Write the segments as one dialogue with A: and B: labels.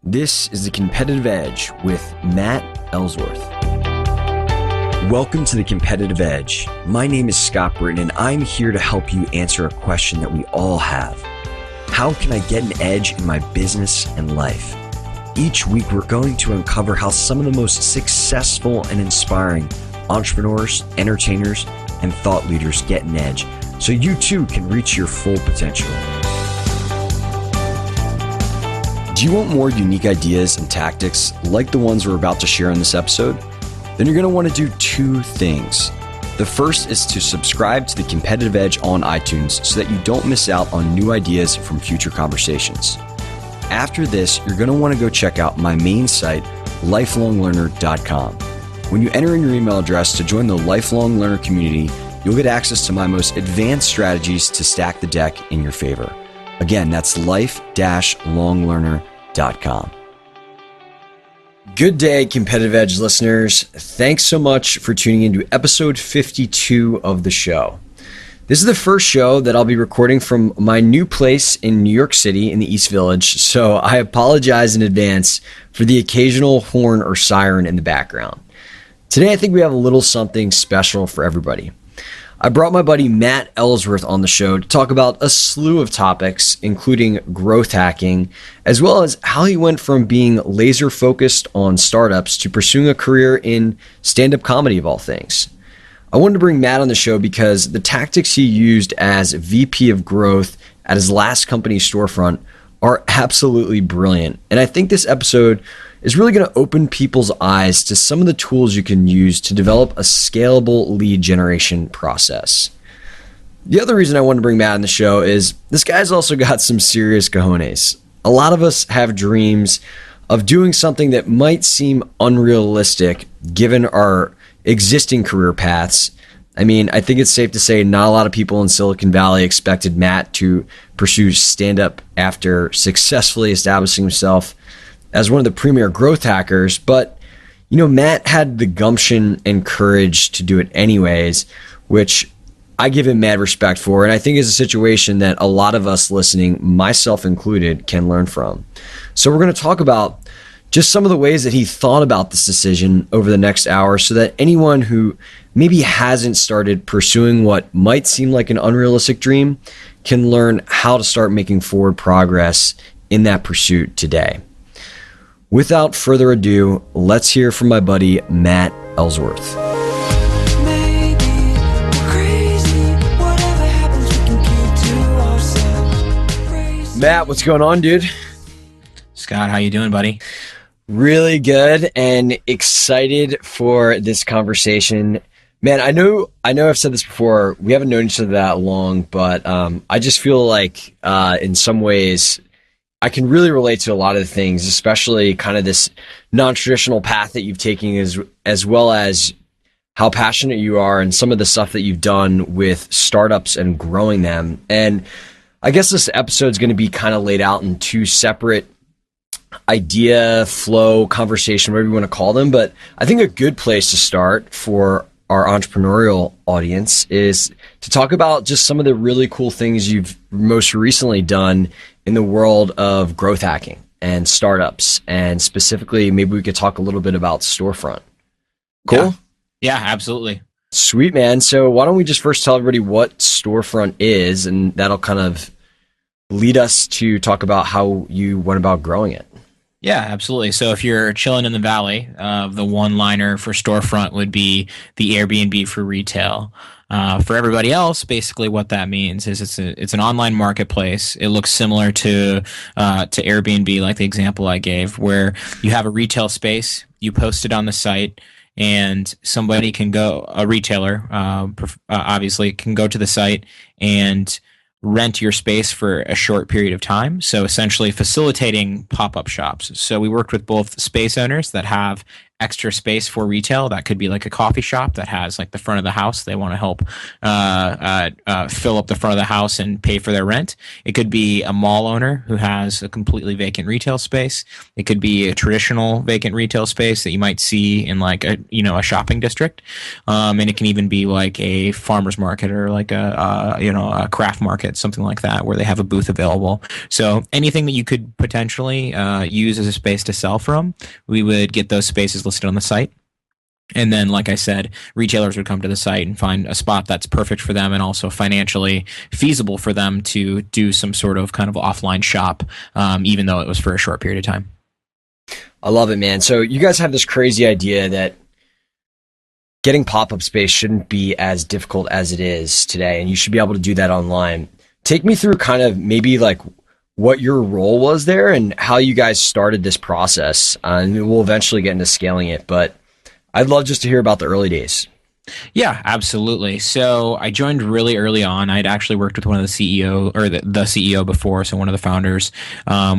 A: This is The Competitive Edge with Matt Ellsworth. Welcome to The Competitive Edge. My name is Scott Britton, and I'm here to help you answer a question that we all have. How can I get an edge in my business and life? Each week, we're going to uncover how some of the most successful and inspiring entrepreneurs, entertainers, and thought leaders get an edge so you too can reach your full potential. Do you want more unique ideas and tactics like the ones we're about to share in this episode? Then you're going to want to do two things. The first is to subscribe to The Competitive Edge on iTunes so that you don't miss out on new ideas from future conversations. After this, you're going to want to go check out my main site, lifelonglearner.com. When you enter in your email address to join the Lifelong Learner community, you'll get access to my most advanced strategies to stack the deck in your favor. Again, that's life-longlearner.com. Good day, Competitive Edge listeners. Thanks so much for tuning into episode 52 of the show. This is the first show that I'll be recording from my new place in New York City in the East Village, so I apologize in advance for the occasional horn or siren in the background. Today, I think we have a little something special for everybody. I brought my buddy Matt Ellsworth on the show to talk about a slew of topics, including growth hacking, as well as how he went from being laser focused on startups to pursuing a career in stand-up comedy of all things. I wanted to bring Matt on the show because the tactics he used as VP of growth at his last company, Storefront, are absolutely brilliant. And I think this episode is really going to open people's eyes to some of the tools you can use to develop a scalable lead generation process. The other reason I wanted to bring Matt on the show is this guy's also got some serious cojones. A lot of us have dreams of doing something that might seem unrealistic given our existing career paths. I mean, I think it's safe to say not a lot of people in Silicon Valley expected Matt to pursue stand-up after successfully establishing himself as one of the premier growth hackers, but Matt had the gumption and courage to do it anyways, which I give him mad respect for, and I think is a situation that a lot of us listening, myself included, can learn from. So we're going to talk about just some of the ways that he thought about this decision over the next hour so that anyone who maybe hasn't started pursuing what might seem like an unrealistic dream can learn how to start making forward progress in that pursuit today. Without further ado, let's hear from my buddy, Matt Ellsworth. Matt, what's going on, dude?
B: Scott, how you doing, buddy?
A: Really good and excited for this conversation. Man, I know I've said this before. We haven't known each other that long, but I just feel like in some ways I can really relate to a lot of the things, especially kind of this non-traditional path that you've taken as well as how passionate you are and some of the stuff that you've done with startups and growing them. And I guess this episode is going to be kind of laid out in two separate idea, flow, conversation, whatever you want to call them. But I think a good place to start for our entrepreneurial audience is to talk about just some of the really cool things you've most recently done in the world of growth hacking and startups. And specifically, maybe we could talk a little bit about Storefront. Cool?
B: Yeah, absolutely.
A: Sweet, man. So why don't we just first tell everybody what Storefront is, and that'll kind of lead us to talk about how you went about growing it.
B: Yeah, absolutely. So if you're chilling in the valley, the one-liner for Storefront would be the Airbnb for retail. For everybody else, basically what that means is it's an online marketplace. It looks similar to Airbnb, like the example I gave, where you have a retail space, you post it on the site, and somebody can go, a retailer obviously can go to the site and rent your space for a short period of time. So essentially facilitating pop-up shops. So we worked with both space owners that have extra space for retail. That could be like a coffee shop that has like the front of the house. They want to help fill up the front of the house and pay for their rent. It could be a mall owner who has a completely vacant retail space. It could be a traditional vacant retail space that you might see in like a shopping district, and it can even be like a farmer's market or like a craft market, something like that, where they have a booth available. So anything that you could potentially use as a space to sell from, we would get those spaces listed on the site. And then, like I said, retailers would come to the site and find a spot that's perfect for them and also financially feasible for them to do some sort of kind of offline shop, even though it was for a short period of time.
A: I love it, man. So you guys have this crazy idea that getting pop-up space shouldn't be as difficult as it is today, and you should be able to do that online. Take me through kind of maybe like what your role was there and how you guys started this process. And we'll eventually get into scaling it, but I'd love just to hear about the early days.
B: Yeah, absolutely. So I joined really early on. I'd actually worked with one of the CEO or the CEO before, so one of the founders.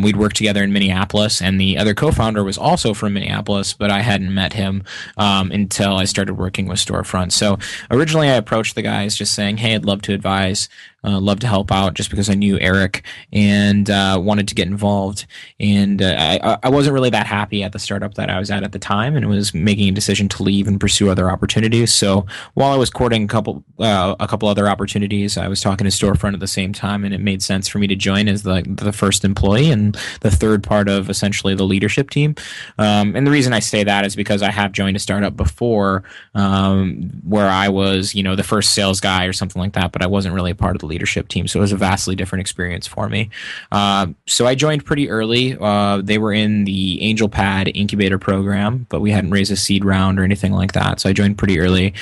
B: We'd worked together in Minneapolis, and the other co-founder was also from Minneapolis, but I hadn't met him until I started working with Storefront. So originally, I approached the guys just saying, "Hey, I'd love to advise." Love to help out just because I knew Eric and wanted to get involved. And I wasn't really that happy at the startup that I was at the time, and was making a decision to leave and pursue other opportunities. So while I was courting a couple other opportunities, I was talking to Storefront at the same time, and it made sense for me to join as the first employee and the third part of essentially the leadership team. And the reason I say that is because I have joined a startup before where I was, the first sales guy or something like that, but I wasn't really a part of the leadership team. So it was a vastly different experience for me. So I joined pretty early. They were in the Angel Pad incubator program, but we hadn't raised a seed round or anything like that. So I joined pretty early.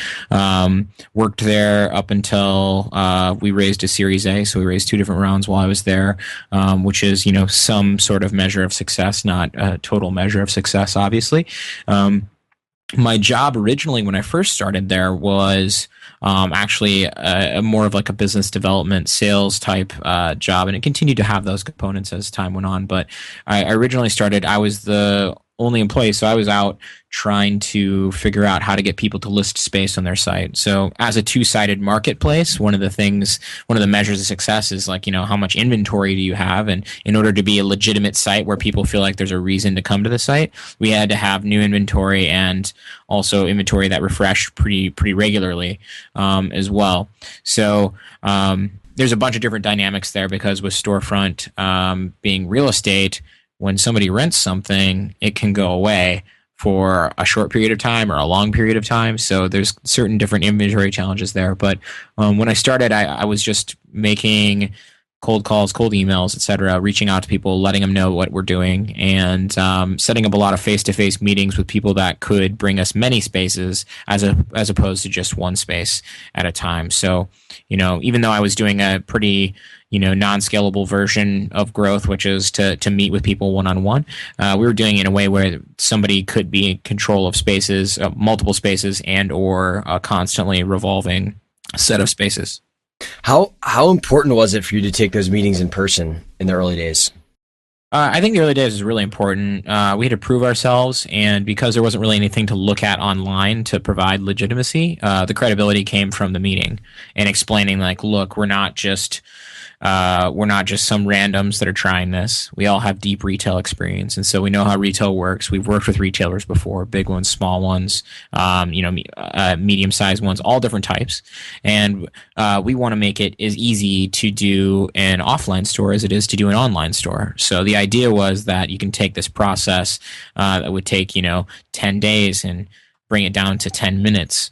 B: Worked there up until we raised a Series A. So we raised 2 different rounds while I was there, which is, some sort of measure of success, not a total measure of success, obviously. My job originally when I first started there was actually a more of like a business development sales type job, and it continued to have those components as time went on. But I originally started, I was the only employee, so I was out trying to figure out how to get people to list space on their site. So as a two-sided marketplace, one of the measures of success is like, how much inventory do you have? And in order to be a legitimate site where people feel like there's a reason to come to the site, we had to have new inventory and also inventory that refreshed pretty regularly as well. So there's a bunch of different dynamics there because with Storefront being real estate, when somebody rents something, it can go away for a short period of time or a long period of time. So there's certain different inventory challenges there. But when I started, I was just making cold calls, cold emails, etc., reaching out to people, letting them know what we're doing, and setting up a lot of face-to-face meetings with people that could bring us many spaces as opposed to just one space at a time. So, even though I was doing a pretty non-scalable version of growth, which is to meet with people one-on-one. We were doing it in a way where somebody could be in control of spaces, multiple spaces, and or a constantly revolving set of spaces.
A: How important was it for you to take those meetings in person in the early days?
B: I think the early days was really important. We had to prove ourselves, and because there wasn't really anything to look at online to provide legitimacy, the credibility came from the meeting and explaining like, look, we're not just some randoms that are trying this. We all have deep retail experience, and so we know how retail works. We've worked with retailers before, big ones, small ones, medium-sized ones, all different types. And we want to make it as easy to do an offline store as it is to do an online store. So the idea was that you can take this process that would take 10 days and bring it down to 10 minutes.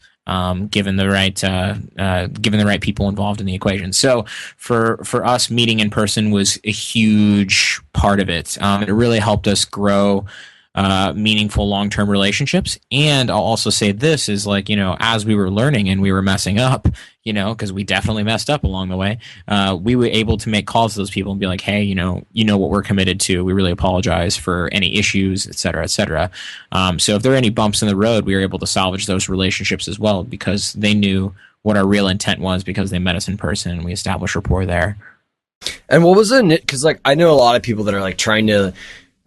B: Given the right people involved in the equation. So for us, meeting in person was a huge part of it. It really helped us grow meaningful long-term relationships. And I'll also say this is like, as we were learning and we were messing up, because we definitely messed up along the way, we were able to make calls to those people and be like, hey, what we're committed to. We really apologize for any issues, et cetera, et cetera. So if there are any bumps in the road, we were able to salvage those relationships as well because they knew what our real intent was because they met us in person and we established rapport there.
A: And what was because like I know a lot of people that are like trying to,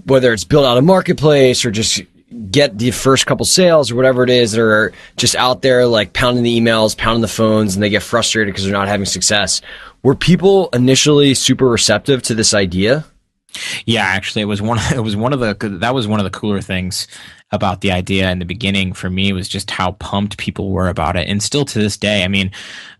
A: whether it's build out a marketplace or just get the first couple sales or whatever it is that are just out there like pounding the emails, pounding the phones, and they get frustrated because they're not having success. Were people initially super receptive to this idea?
B: Yeah, actually, it was one of the that was one of the cooler things about the idea in the beginning for me was just how pumped people were about it, and still to this day. I mean,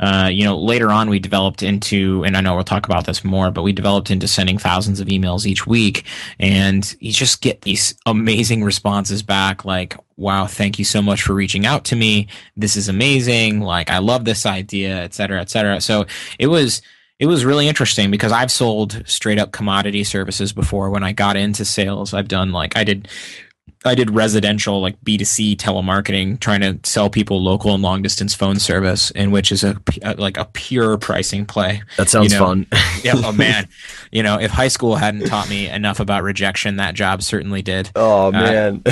B: later on we developed into, and I know we'll talk about this more, but we developed into sending thousands of emails each week, and you just get these amazing responses back, like, "Wow, thank you so much for reaching out to me. This is amazing. Like, I love this idea, et cetera, et cetera." So it was. It was really interesting because I've sold straight up commodity services before. When I got into sales, I've done like I did residential like B2C telemarketing, trying to sell people local and long distance phone service, in which is like a pure pricing play.
A: That sounds fun.
B: Yeah, oh man, if high school hadn't taught me enough about rejection, that job certainly did.
A: Oh man.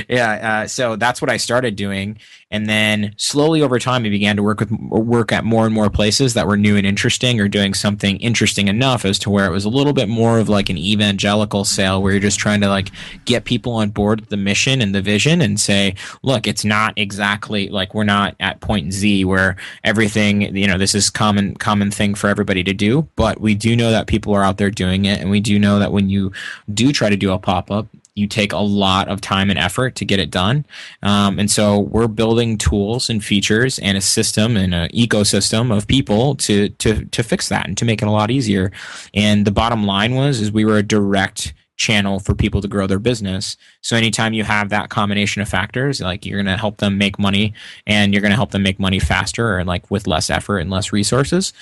B: Yeah, so that's what I started doing, and then slowly over time, I began to work at more and more places that were new and interesting, or doing something interesting enough as to where it was a little bit more of like an evangelical sale, where you're just trying to like get people on board with the mission and the vision, and say, look, it's not exactly like we're not at point Z where everything, this is common thing for everybody to do, but we do know that people are out there doing it, and we do know that when you do try to do a pop-up, you take a lot of time and effort to get it done. And so we're building tools and features and a system and an ecosystem of people to fix that and to make it a lot easier. And the bottom line is we were a direct channel for people to grow their business. So anytime you have that combination of factors, like you're going to help them make money, and you're going to help them make money faster, or like with less effort and less resources,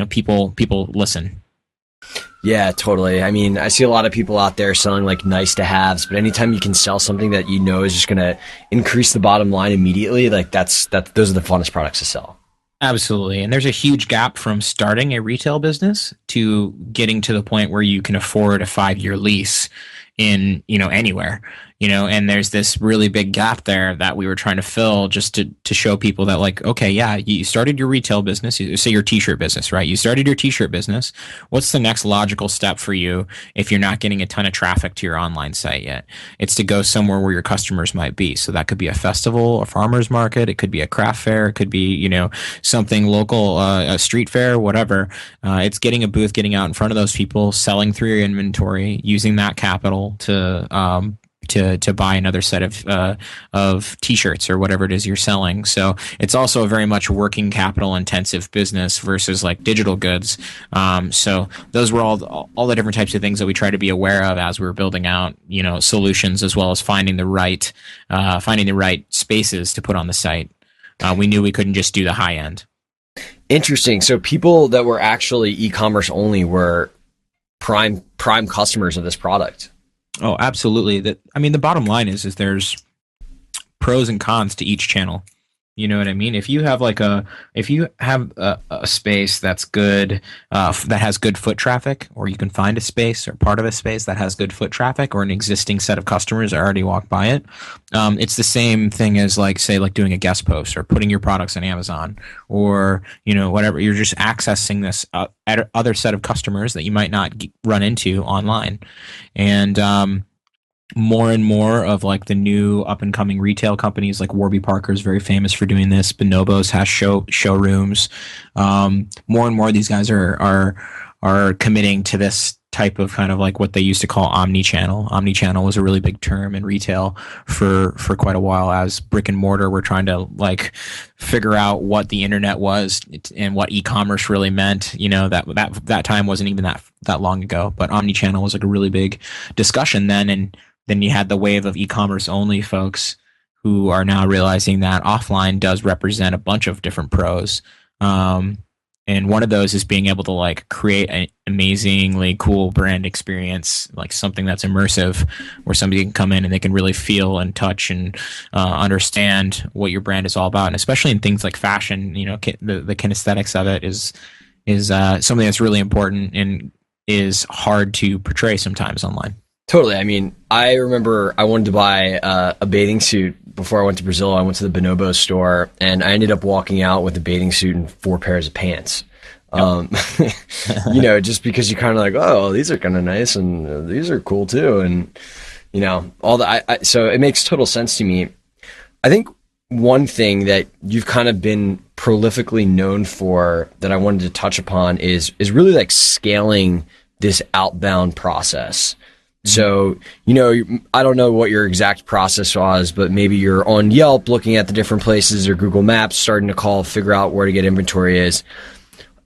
B: people listen.
A: Yeah, totally. I mean, I see a lot of people out there selling like nice to haves, but anytime you can sell something that is just going to increase the bottom line immediately, like those are the funnest products to sell.
B: Absolutely. And there's a huge gap from starting a retail business to getting to the point where you can afford a 5-year lease in, anywhere, and there's this really big gap there that we were trying to fill, just to show people that, like, okay, yeah, you started your retail business, say your t-shirt business, right? You started your t-shirt business. What's the next logical step for you if you're not getting a ton of traffic to your online site yet? It's to go somewhere where your customers might be. So that could be a festival, a farmer's market. It could be a craft fair. It could be, something local, a street fair, whatever. It's getting a booth, getting out in front of those people, selling through your inventory, using that capital to buy another set of t-shirts or whatever it is you're selling. So it's also a very much working capital intensive business versus like digital goods. So those were all the different types of things that we try to be aware of as we were building out, solutions, as well as finding the right spaces to put on the site. We knew we couldn't just do the high end.
A: Interesting. So people that were actually e-commerce only were prime customers of this product.
B: Oh, absolutely. The bottom line is there's pros and cons to each channel. You know what I mean? If you have a space that's good, that has good foot traffic, or you can find a space or part of a space that has good foot traffic, or an existing set of customers that already walk by it, it's the same thing as like doing a guest post or putting your products on Amazon, or whatever. You're just accessing this other set of customers that you might not run into online, and more and more of like the new up and coming retail companies, like Warby Parker is very famous for doing this. Bonobos has showrooms. More and more of these guys are committing to this type of kind of like what they used to call omni-channel. Omni-channel was a really big term in retail for quite a while, as brick and mortar were trying to like figure out what the internet was and what e-commerce really meant. That time wasn't even that long ago, but omni-channel was like a really big discussion then. And then you had the wave of e-commerce only folks who are now realizing that offline does represent a bunch of different pros. And one of those is being able to like create an amazingly cool brand experience, like something that's immersive, where somebody can come in and they can really feel and touch and understand what your brand is all about. And especially in things like fashion, the kinesthetics of it is something that's really important and is hard to portray sometimes online.
A: Totally. I mean, I remember I wanted to buy a bathing suit before I went to Brazil. I went to the Bonobos store, and I ended up walking out with a bathing suit and 4 pairs of pants. Yep. Just because you kind of like, oh, these are kind of nice, and these are cool too. And all the, so it makes total sense to me. I think one thing that you've kind of been prolifically known for that I wanted to touch upon is really like scaling this outbound process. So, I don't know what your exact process was, but maybe you're on Yelp looking at the different places or Google Maps, starting to call, figure out where to get inventory is.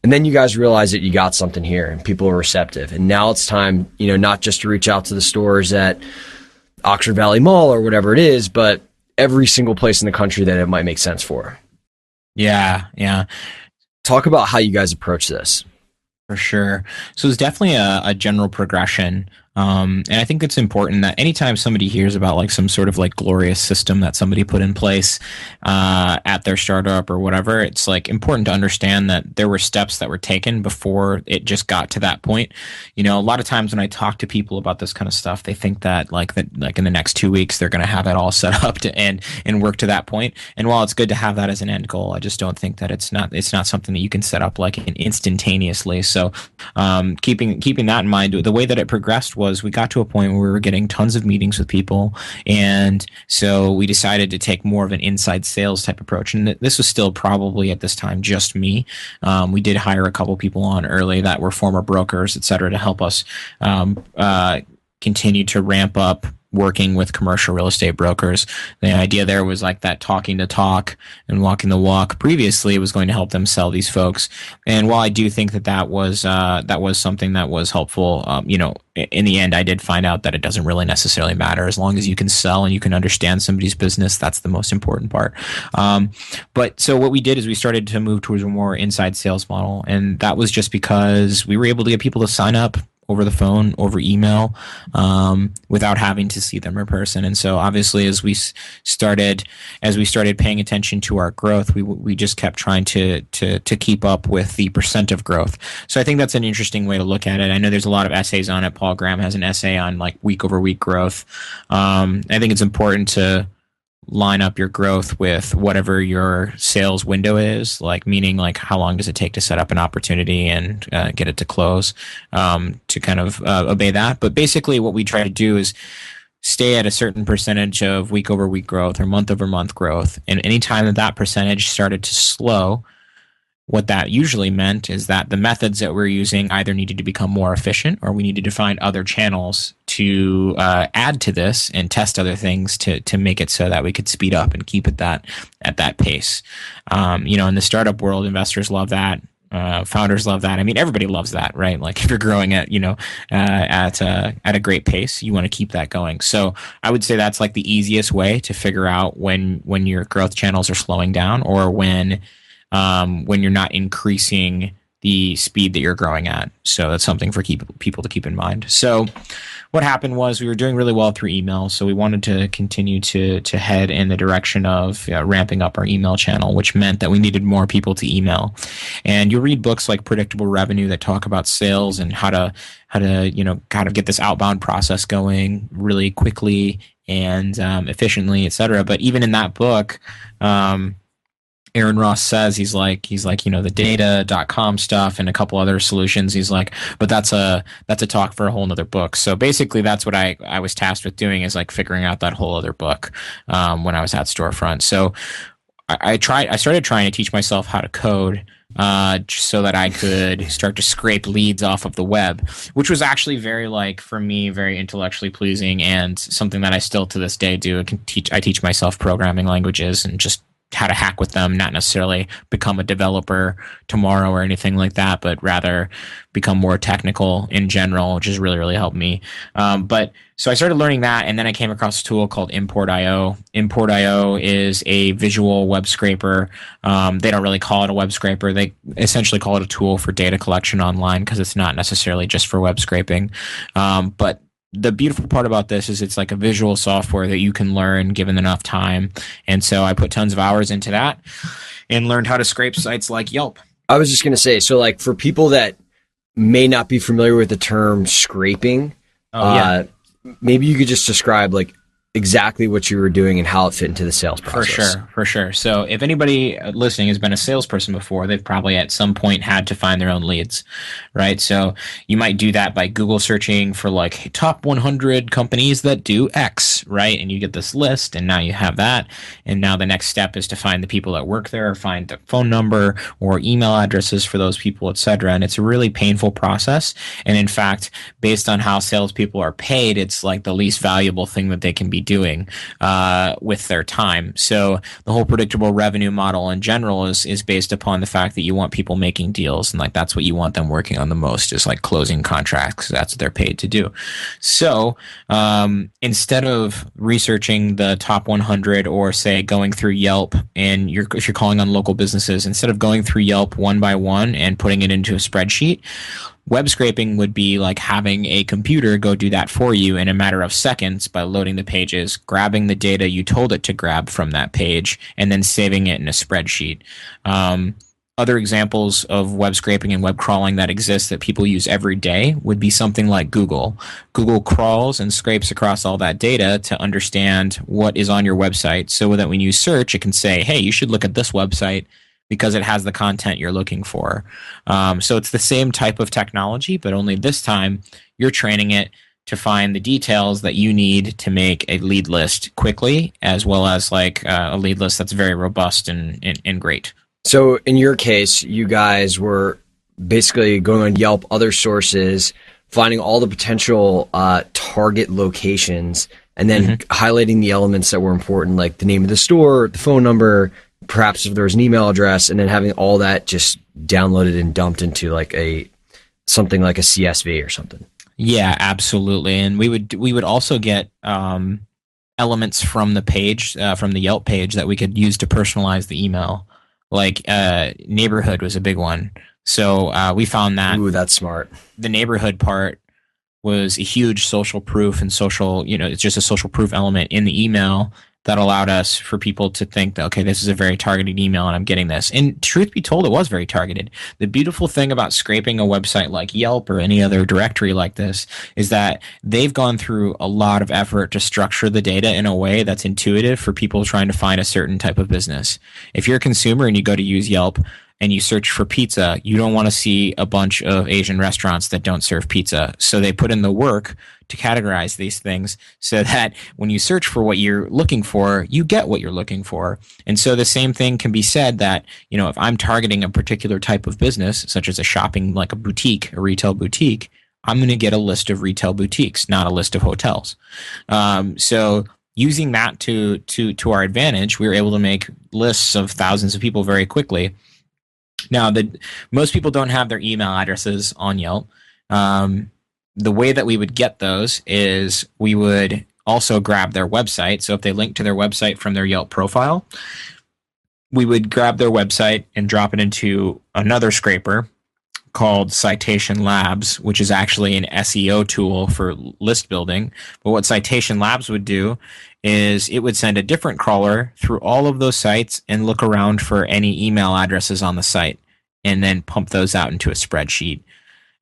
A: And then you guys realize that you got something here and people are receptive. And now it's time, not just to reach out to the stores at Oxford Valley Mall or whatever it is, but every single place in the country that it might make sense for.
B: Yeah, yeah.
A: Talk about how you guys approach this.
B: For sure. So it's definitely a general progression. And I think it's important that anytime somebody hears about like some sort of like glorious system that somebody put in place at their startup or whatever, it's like important to understand that there were steps that were taken before it just got to that point. A lot of times when I talk to people about this kind of stuff, they think that like in the next 2 weeks they're going to have it all set up to and work to that point. And while it's good to have that as an end goal, I just don't think that it's not something that you can set up like instantaneously. So keeping that in mind, the way that it progressed was we got to a point where we were getting tons of meetings with people, and so we decided to take more of an inside sales type approach. And this was still probably at this time just me. We did hire a couple people on early that were former brokers, et cetera, to help us continue to ramp up working with commercial real estate brokers. The idea there was like that talking the talk and walking the walk previously was going to help them sell these folks. And while I do think that was something that was helpful, in the end, I did find out that it doesn't really necessarily matter. As long as you can sell and you can understand somebody's business, that's the most important part. But so what we did is we started to move towards a more inside sales model. And that was just because we were able to get people to sign up over the phone, over email, without having to see them in person. And so obviously as we started paying attention to our growth, we just kept trying to keep up with the percent of growth. So I think that's an interesting way to look at it. I know there's a lot of essays on it. Paul Graham has an essay on like week over week growth. I think it's important to line up your growth with whatever your sales window is, like meaning like how long does it take to set up an opportunity and get it to close, to kind of obey that. But basically what we try to do is stay at a certain percentage of week over week growth or month over month growth. And anytime that percentage started to slow, what that usually meant is that the methods that we're using either needed to become more efficient or we needed to find other channels to add to this and test other things to make it so that we could speed up and keep it at that pace. In the startup world, investors love that. Founders love that. I mean, everybody loves that, right? Like if you're growing at a great pace, you want to keep that going. So I would say that's like the easiest way to figure out when your growth channels are slowing down or when you're not increasing the speed that you're growing at. So that's something for people to keep in mind. So what happened was we were doing really well through email. So we wanted to continue to head in the direction of ramping up our email channel, which meant that we needed more people to email. And you'll read books like Predictable Revenue that talk about sales and how to kind of get this outbound process going really quickly and efficiently, et cetera. But even in that book, Aaron Ross says he's like the data.com stuff and a couple other solutions. He's like, but that's a talk for a whole nother book. So basically that's what I was tasked with doing, is like figuring out that whole other book when I was at Storefront. So I started trying to teach myself how to code so that I could start to scrape leads off of the web, which was actually for me, very intellectually pleasing and something that I still to this day do. I teach myself programming languages and just how to hack with them, not necessarily become a developer tomorrow or anything like that, but rather become more technical in general, which has really, really helped me. But so I started learning that, and then I came across a tool called Import.io. Import.io is a visual web scraper. They don't really call it a web scraper. They essentially call it a tool for data collection online because it's not necessarily just for web scraping. But the beautiful part about this is it's like a visual software that you can learn given enough time. And so I put tons of hours into that and learned how to scrape sites like Yelp.
A: I was just going to say, so like for people that may not be familiar with the term scraping, maybe you could just describe like exactly what you were doing and how it fit into the sales
B: For
A: process.
B: sure, for sure. So if anybody listening has been a salesperson before, they've probably at some point had to find their own leads, right? So you might do that by Google searching for like top 100 companies that do X, right? And you get this list, and now you have that. And now the next step is to find the people that work there, or find the phone number or email addresses for those people, et cetera. And it's a really painful process. And in fact, based on how salespeople are paid, it's like the least valuable thing that they can be doing with their time. So the whole predictable revenue model in general is based upon the fact that you want people making deals, and like that's what you want them working on the most, is like closing contracts. That's what they're paid to do. So instead of researching the top 100, or say going through Yelp, and if you're calling on local businesses, instead of going through Yelp one by one and putting it into a spreadsheet, web scraping would be like having a computer go do that for you in a matter of seconds by loading the pages, grabbing the data you told it to grab from that page, and then saving it in a spreadsheet. Other examples of web scraping and web crawling that exist that people use every day would be something like Google. Google crawls and scrapes across all that data to understand what is on your website, so that when you search, it can say, hey, you should look at this website because it has the content you're looking for. So it's the same type of technology, but only this time you're training it to find the details that you need to make a lead list quickly, as well as like a lead list that's very robust and great.
A: So in your case, you guys were basically going on Yelp, other sources, finding all the potential target locations, and then highlighting the elements that were important, like the name of the store, the phone number, perhaps if there was an email address, and then having all that just downloaded and dumped into like something like a CSV or something.
B: Yeah, absolutely. And we would also get elements from the page, from the Yelp page, that we could use to personalize the email. Like neighborhood was a big one. So we found that
A: Ooh, that's smart.
B: the neighborhood part was a huge social proof and social, it's just a social proof element in the email that allowed us for people to think that, okay, this is a very targeted email and I'm getting this. And truth be told, it was very targeted. The beautiful thing about scraping a website like Yelp or any other directory like this is that they've gone through a lot of effort to structure the data in a way that's intuitive for people trying to find a certain type of business. If you're a consumer and you go to use Yelp and you search for pizza, you don't want to see a bunch of Asian restaurants that don't serve pizza. So they put in the work to categorize these things so that when you search for what you're looking for, you get what you're looking for. And so the same thing can be said that, if I'm targeting a particular type of business, such as a shopping, like a boutique, a retail boutique, I'm going to get a list of retail boutiques, not a list of hotels. So using that to our advantage, we were able to make lists of thousands of people very quickly. Now, most people don't have their email addresses on Yelp. The way that we would get those is we would also grab their website. So if they link to their website from their Yelp profile, we would grab their website and drop it into another scraper called Citation Labs, which is actually an SEO tool for list building. But what Citation Labs would do is it would send a different crawler through all of those sites and look around for any email addresses on the site and then pump those out into a spreadsheet.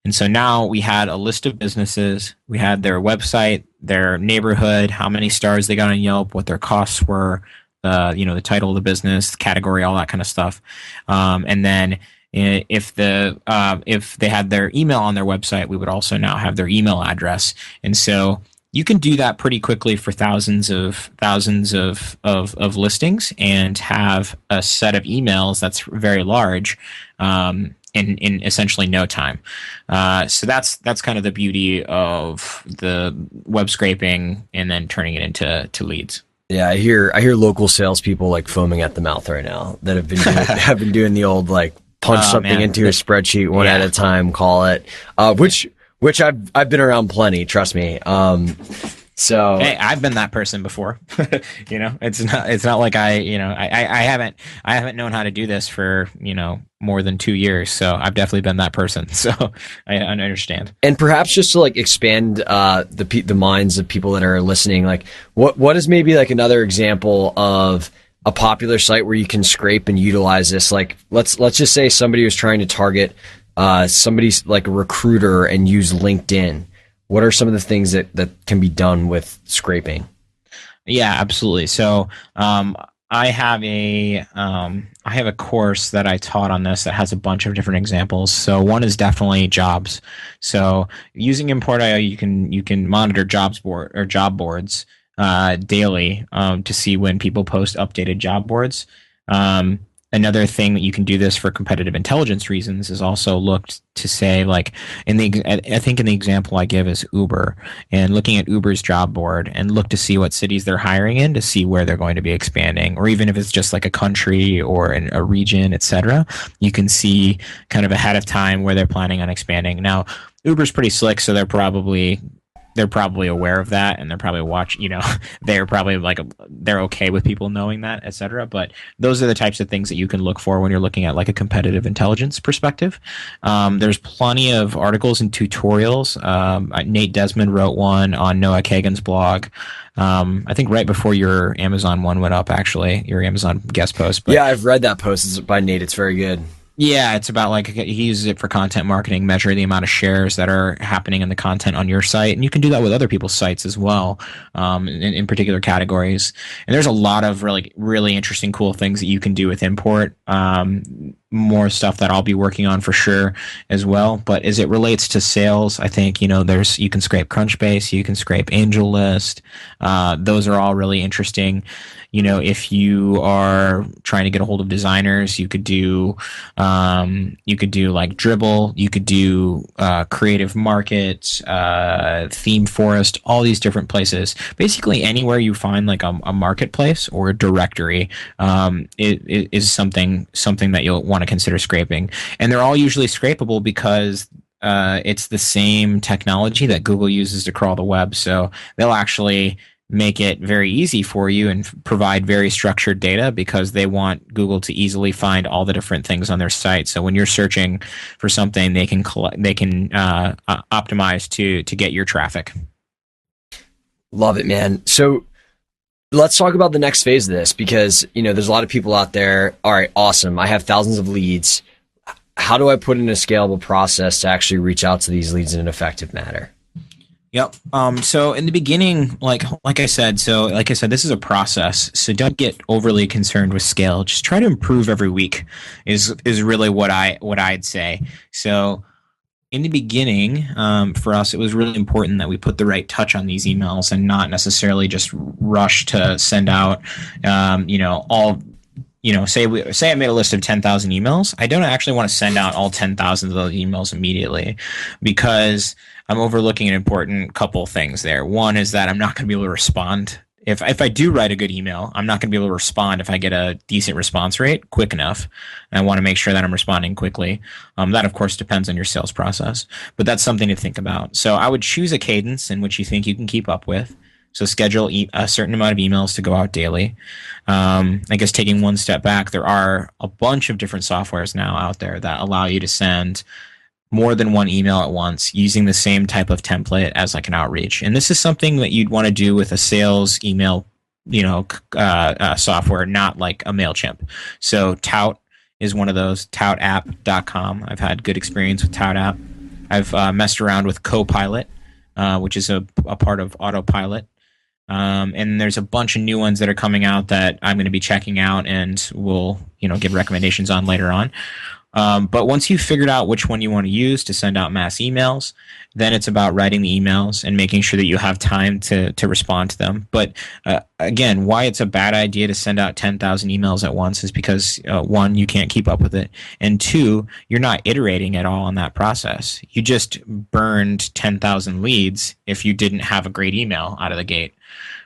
B: And so now we had a list of businesses, we had their website, their neighborhood, how many stars they got on Yelp, what their costs were, the title of the business, the category, all that kind of stuff. And then if they had their email on their website, we would also now have their email address. And so you can do that pretty quickly for thousands of listings and have a set of emails that's very large in essentially no time. So that's kind of the beauty of the web scraping and then turning it into leads.
A: Yeah, I hear local salespeople like foaming at the mouth right now that have been doing the old like punch something into a spreadsheet one at a time, call it, which I've been around plenty, trust me. So
B: hey, I've been that person before. It's not like I haven't known how to do this for more than 2 years. So I've definitely been that person. So I understand.
A: And perhaps just to like expand the minds of people that are listening, like what is maybe like another example of a popular site where you can scrape and utilize this? Like let's just say somebody was trying to target somebody's like a recruiter and use LinkedIn. What are some of the things that can be done with scraping?
B: Yeah, absolutely. So, I have a course that I taught on this that has a bunch of different examples. So one is definitely jobs. So using Import.io, you can monitor job boards daily to see when people post updated job boards. Um, Another thing that you can do this for competitive intelligence reasons is also look to say, like, I think in the example I give is Uber, and looking at Uber's job board and look to see what cities they're hiring in to see where they're going to be expanding, or even if it's just like a country or a region, etc. You can see kind of ahead of time where they're planning on expanding. Now, Uber's pretty slick, so they're probably aware of that, and they're probably they're probably like they're okay with people knowing that, etc. But those are the types of things that you can look for when you're looking at like a competitive intelligence perspective. There's plenty of articles and tutorials. Nate Desmond wrote one on Noah Kagan's blog. I think right before your Amazon one went up, actually, your Amazon guest post. But
A: Yeah, I've read that post. It's by Nate. It's very good.
B: yeah, it's about like he uses it for content marketing, measure the amount of shares that are happening in the content on your site, and you can do that with other people's sites as well, in particular categories. And there's a lot of really really interesting, cool things that you can do with import. More stuff that I'll be working on for sure as well. But as it relates to sales, I think you can scrape Crunchbase, you can scrape AngelList. Those are all really interesting. If you are trying to get a hold of designers, you could do like Dribble, you could do Creative Market, Theme Forest, all these different places. Basically, anywhere you find like a marketplace or a directory, it is something that you'll want to consider scraping. And they're all usually scrapable because it's the same technology that Google uses to crawl the web. So they'll actually make it very easy for you and provide very structured data because they want Google to easily find all the different things on their site. So when you're searching for something, they can optimize to get your traffic.
A: Love it, man. So let's talk about the next phase of this because, there's a lot of people out there. All right, awesome. I have thousands of leads. How do I put in a scalable process to actually reach out to these leads in an effective manner?
B: Yep. So in the beginning, like I said, this is a process. So don't get overly concerned with scale. Just try to improve every week. Is really what I'd say. So in the beginning, for us, it was really important that we put the right touch on these emails and not necessarily just rush to send out, all. Say I made a list of 10,000 emails. I don't actually want to send out all 10,000 of those emails immediately because I'm overlooking an important couple things there. One is that I'm not going to be able to respond. If I do write a good email, I'm not going to be able to respond if I get a decent response rate quick enough. And I want to make sure that I'm responding quickly. That, of course, depends on your sales process, but that's something to think about. So I would choose a cadence in which you think you can keep up with. So schedule a certain amount of emails to go out daily. I guess taking one step back, there are a bunch of different softwares now out there that allow you to send more than one email at once using the same type of template as like an outreach. And this is something that you'd want to do with a sales email, software, not like a MailChimp. So Tout is one of those, toutapp.com. I've had good experience with ToutApp. I've messed around with Copilot, which is a part of Autopilot. And there's a bunch of new ones that are coming out that I'm going to be checking out and will, give recommendations on later on. But once you've figured out which one you want to use to send out mass emails, then it's about writing the emails and making sure that you have time to respond to them. But again, why it's a bad idea to send out 10,000 emails at once is because one, you can't keep up with it. And two, you're not iterating at all on that process. You just burned 10,000 leads if you didn't have a great email out of the gate.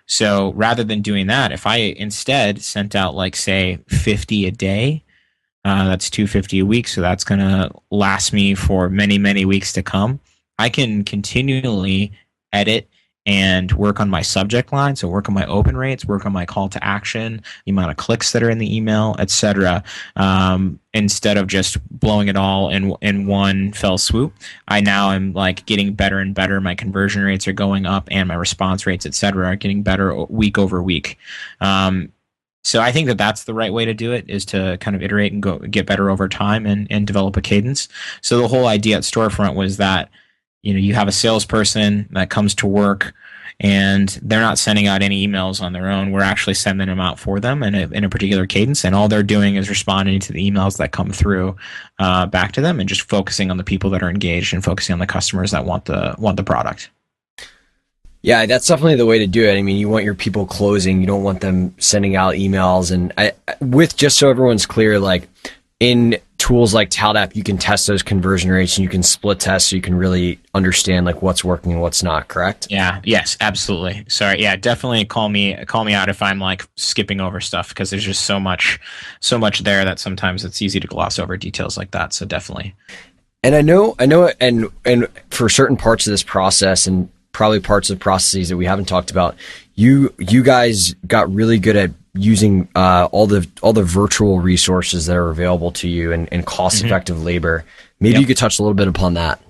B: So rather than doing that, if I instead sent out like say 50 a day, that's 250 a week, so that's going to last me for many, many weeks to come. I can continually edit and work on my subject line, so work on my open rates, work on my call to action, the amount of clicks that are in the email, etc. Instead of just blowing it all in one fell swoop, I now am like getting better and better. My conversion rates are going up, and my response rates, etc., are getting better week over week. So I think that that's the right way to do it, is to kind of iterate and get better over time and develop a cadence. So the whole idea at Storefront was that, you have a salesperson that comes to work and they're not sending out any emails on their own. We're actually sending them out for them in a particular cadence, and all they're doing is responding to the emails that come through back to them, and just focusing on the people that are engaged and focusing on the customers that want the product.
A: Yeah, that's definitely the way to do it. I mean, you want your people closing. You don't want them sending out emails. And with just so everyone's clear, like in tools like Standup, you can test those conversion rates and you can split test so you can really understand like what's working and what's not, correct?
B: Yeah, yes, absolutely. Sorry, yeah, definitely call me out if I'm like skipping over stuff, because there's just so much there that sometimes it's easy to gloss over details like that. So definitely.
A: And I know, and for certain parts of this process, and probably parts of processes that we haven't talked about, you guys got really good at using all the virtual resources that are available to you and cost effective labor. Maybe you could touch a little bit upon that.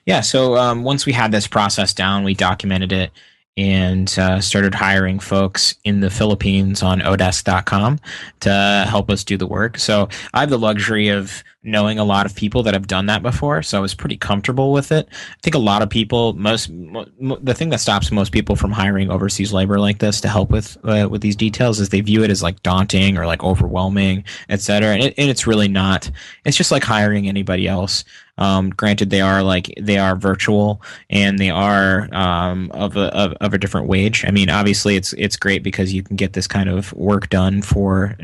B: Yeah. So once we had this process down, we documented it and started hiring folks in the Philippines on odesk.com to help us do the work. So I have the luxury of knowing a lot of people that have done that before, so I was pretty comfortable with it. I think a lot of people, the thing that stops most people from hiring overseas labor like this to help with these details is they view it as like daunting or like overwhelming, etc. And it's really not. It's just like hiring anybody else. Granted, they are virtual and they are of a different wage. I mean, obviously, it's great because you can get this kind of work done for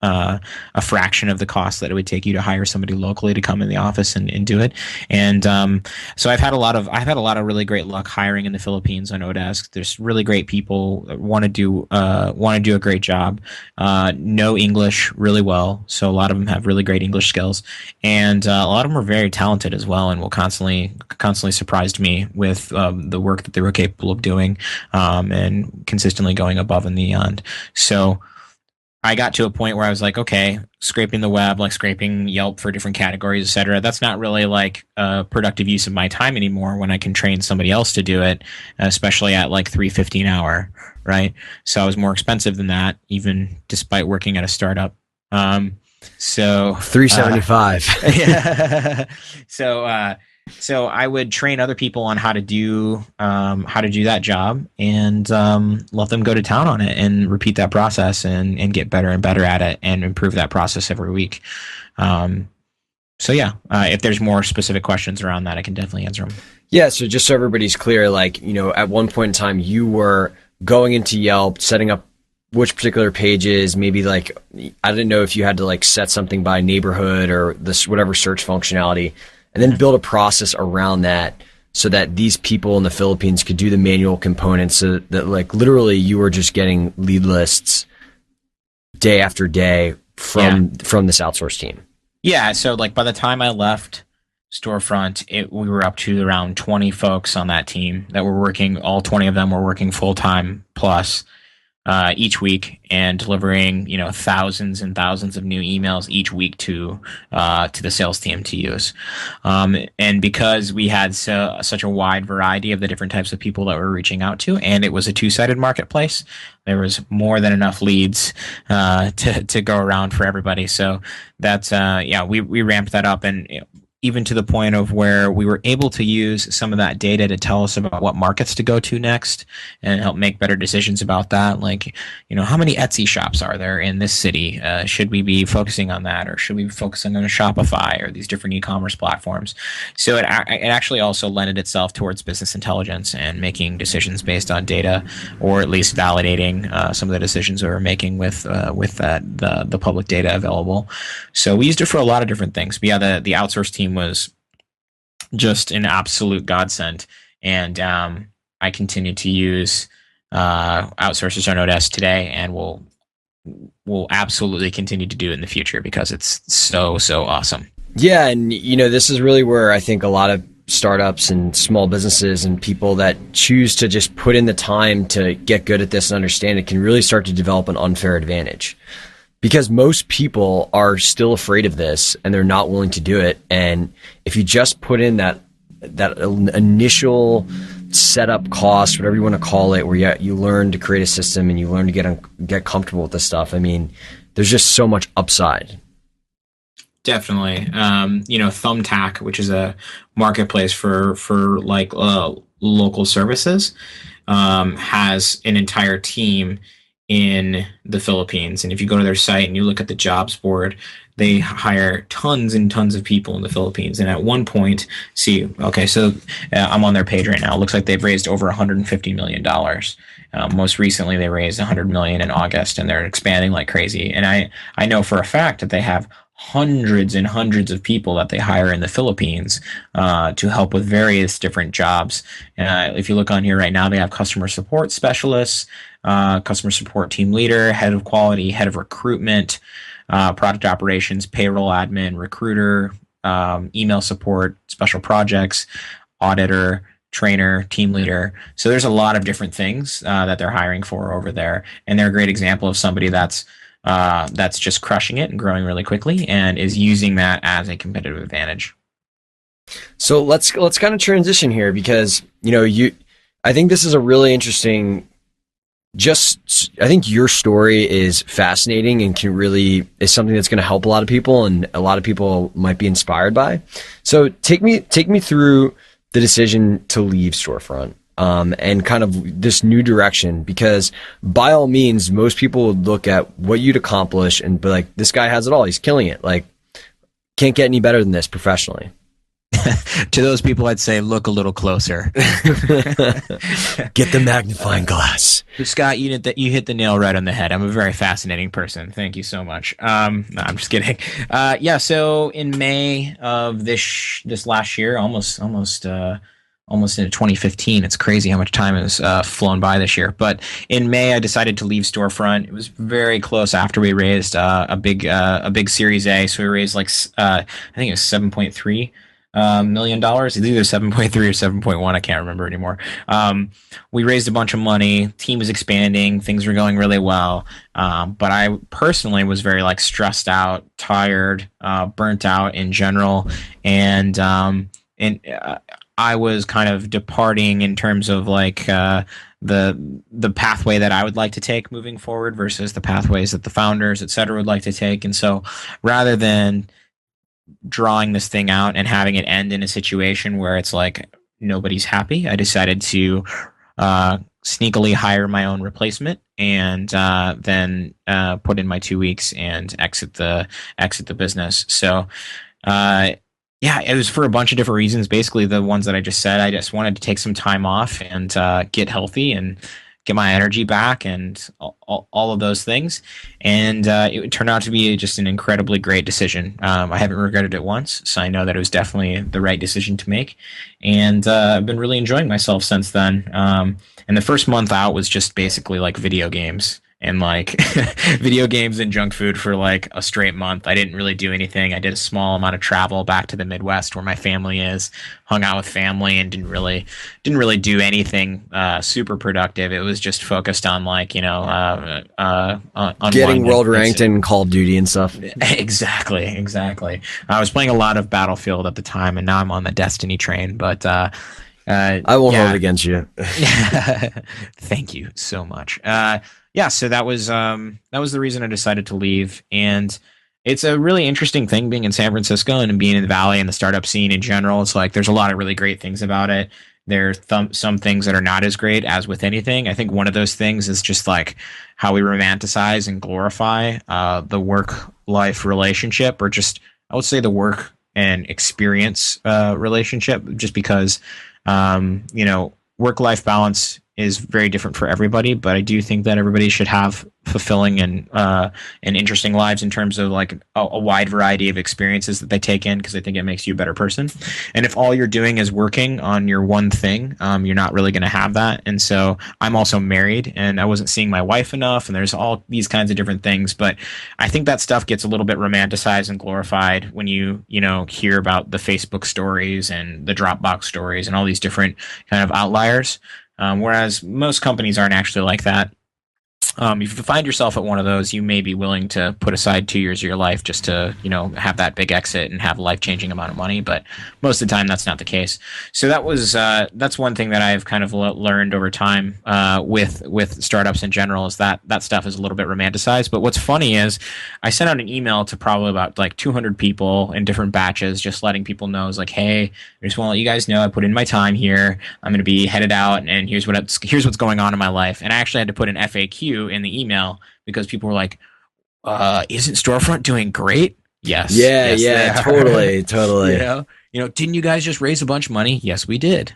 B: a fraction of the cost that it would take you to hire somebody locally to come in the office and do it. And so I've had a lot of really great luck hiring in the Philippines on Odesk. There's really great people that want to do a great job, know English really well. So a lot of them have really great English skills, and a lot of them are very talented as well, and will constantly surprised me with the work that they were capable of doing, and consistently going above and beyond. So I got to a point where I was like, okay, scraping the web, like scraping Yelp for different categories, et cetera. That's not really like a productive use of my time anymore when I can train somebody else to do it, especially at like $3.50 an hour, right? So I was more expensive than that, even despite working at a startup. So
A: 375.
B: Yeah. So I would train other people on how to do that job, and let them go to town on it and repeat that process and get better and better at it and improve that process every week. So yeah, if there's more specific questions around that, I can definitely answer them.
A: Yeah. So just so everybody's clear, like, you know, at one point in time, you were going into Yelp, setting up which particular pages, maybe like, I didn't know if you had to like set something by neighborhood or this, whatever search functionality, and then build a process around that so that these people in the Philippines could do the manual components, so that like literally you were just getting lead lists day after day from this outsourced team.
B: Yeah. So like by the time I left Storefront, we were up to around 20 folks on that team that were working. All 20 of them were working full time plus each week, and delivering thousands and thousands of new emails each week to the sales team to use. And because we had such a wide variety of the different types of people that we're reaching out to, and it was a two-sided marketplace, there was more than enough leads to go around for everybody. So that's we ramped that up, and even to the point of where we were able to use some of that data to tell us about what markets to go to next and help make better decisions about that. Like, how many Etsy shops are there in this city? Should we be focusing on that, or should we be focusing on a Shopify or these different e-commerce platforms? So it actually also lended itself towards business intelligence and making decisions based on data, or at least validating some of the decisions we were making with the public data available. So we used it for a lot of different things. But yeah, the outsourced team was just an absolute godsend, and I continue to use outsourcers on Odesk today, and will absolutely continue to do it in the future because it's so awesome.
A: Yeah, and this is really where I think a lot of startups and small businesses and people that choose to just put in the time to get good at this and understand it can really start to develop an unfair advantage. Because most people are still afraid of this and they're not willing to do it. And if you just put in that initial setup cost, whatever you want to call it, where you learn to create a system and you learn to get comfortable with this stuff, I mean, there's just so much upside.
B: Definitely. Thumbtack, which is a marketplace for like local services, has an entire team in the Philippines. And if you go to their site and you look at the jobs board, they hire tons and tons of people in the Philippines. And at one point, see, okay, so I'm on their page right now. It looks like they've raised over $150 million. Most recently, they raised 100 million in August, and they're expanding like crazy. And I know for a fact that they have hundreds and hundreds of people that they hire in the Philippines to help with various different jobs. If you look on here right now, they have customer support specialists, customer support team leader, head of quality, head of recruitment, product operations, payroll admin, recruiter, email support, special projects, auditor, trainer, team leader. So there's a lot of different things that they're hiring for over there, and they're a great example of somebody that's just crushing it and growing really quickly and is using that as a competitive advantage.
A: So let's kind of transition here because I think this is a really interesting. Just I think your story is fascinating and is something that's going to help a lot of people and a lot of people might be inspired by. So take me through the decision to leave Storefront. And kind of this new direction, because by all means, most people would look at what you'd accomplish and be like, this guy has it all. He's killing it. Like, can't get any better than this professionally.
B: To those people, I'd say, look a little closer.
A: Get the magnifying glass.
B: Scott, you hit the nail right on the head. I'm a very fascinating person. Thank you so much. No, I'm just kidding. Yeah. So in May of this last year, almost into 2015. It's crazy how much time has flown by this year. But in May, I decided to leave Storefront. It was very close after we raised a big Series A. So we raised I think it was $7.3 million. It's either 7.3 or 7.1. I can't remember anymore. We raised a bunch of money. Team was expanding. Things were going really well. But I personally was very stressed out, tired, burnt out in general, and I was kind of departing in terms of the pathway that I would like to take moving forward versus the pathways that the founders, et cetera, would like to take. And so rather than drawing this thing out and having it end in a situation where it's like nobody's happy, I decided to sneakily hire my own replacement and then put in my 2 weeks and exit the business. So yeah, it was for a bunch of different reasons. Basically, the ones that I just said. I just wanted to take some time off and get healthy and get my energy back and all of those things. And it turned out to be just an incredibly great decision. I haven't regretted it once, so I know that it was definitely the right decision to make. And I've been really enjoying myself since then. And the first month out was just basically video games and video games and junk food for a straight month. I didn't really do anything. I did a small amount of travel back to the Midwest where my family is, hung out with family, and didn't really do anything super productive. It was just focused on
A: getting world ranked in Call of Duty and stuff.
B: Exactly. I was playing a lot of Battlefield at the time, and now I'm on the Destiny train. But I
A: won't hold it against you.
B: Thank you so much. Yeah, so that was the reason I decided to leave, and it's a really interesting thing being in San Francisco and being in the Valley and the startup scene in general. It's there's a lot of really great things about it. There's some things that are not as great as with anything. I think one of those things is just how we romanticize and glorify the work-life relationship, or just I would say the work and experience relationship, just because work-life balance is very different for everybody, but I do think that everybody should have fulfilling and interesting lives in terms of a wide variety of experiences that they take in, because I think it makes you a better person. And if all you're doing is working on your one thing, you're not really going to have that. And so I'm also married, and I wasn't seeing my wife enough, and there's all these kinds of different things. But I think that stuff gets a little bit romanticized and glorified when you hear about the Facebook stories and the Dropbox stories and all these different kind of outliers. Whereas most companies aren't actually like that. if you find yourself at one of those, you may be willing to put aside 2 years of your life just to, have that big exit and have a life changing amount of money. But most of the time, that's not the case. So that's one thing that I've kind of learned over time with startups in general is that stuff is a little bit romanticized. But what's funny is I sent out an email to probably about like 200 people in different batches, just letting people know, is like, hey, I just want to let you guys know I put in my time here. I'm going to be headed out, and here's what's going on in my life. And I actually had to put an FAQ in the email because people were like, isn't Storefront doing great? Yes.
A: Yeah,
B: Yes, they
A: yeah,
B: are.
A: totally,
B: you
A: totally.
B: know, didn't you guys just raise a bunch of money? Yes, we did.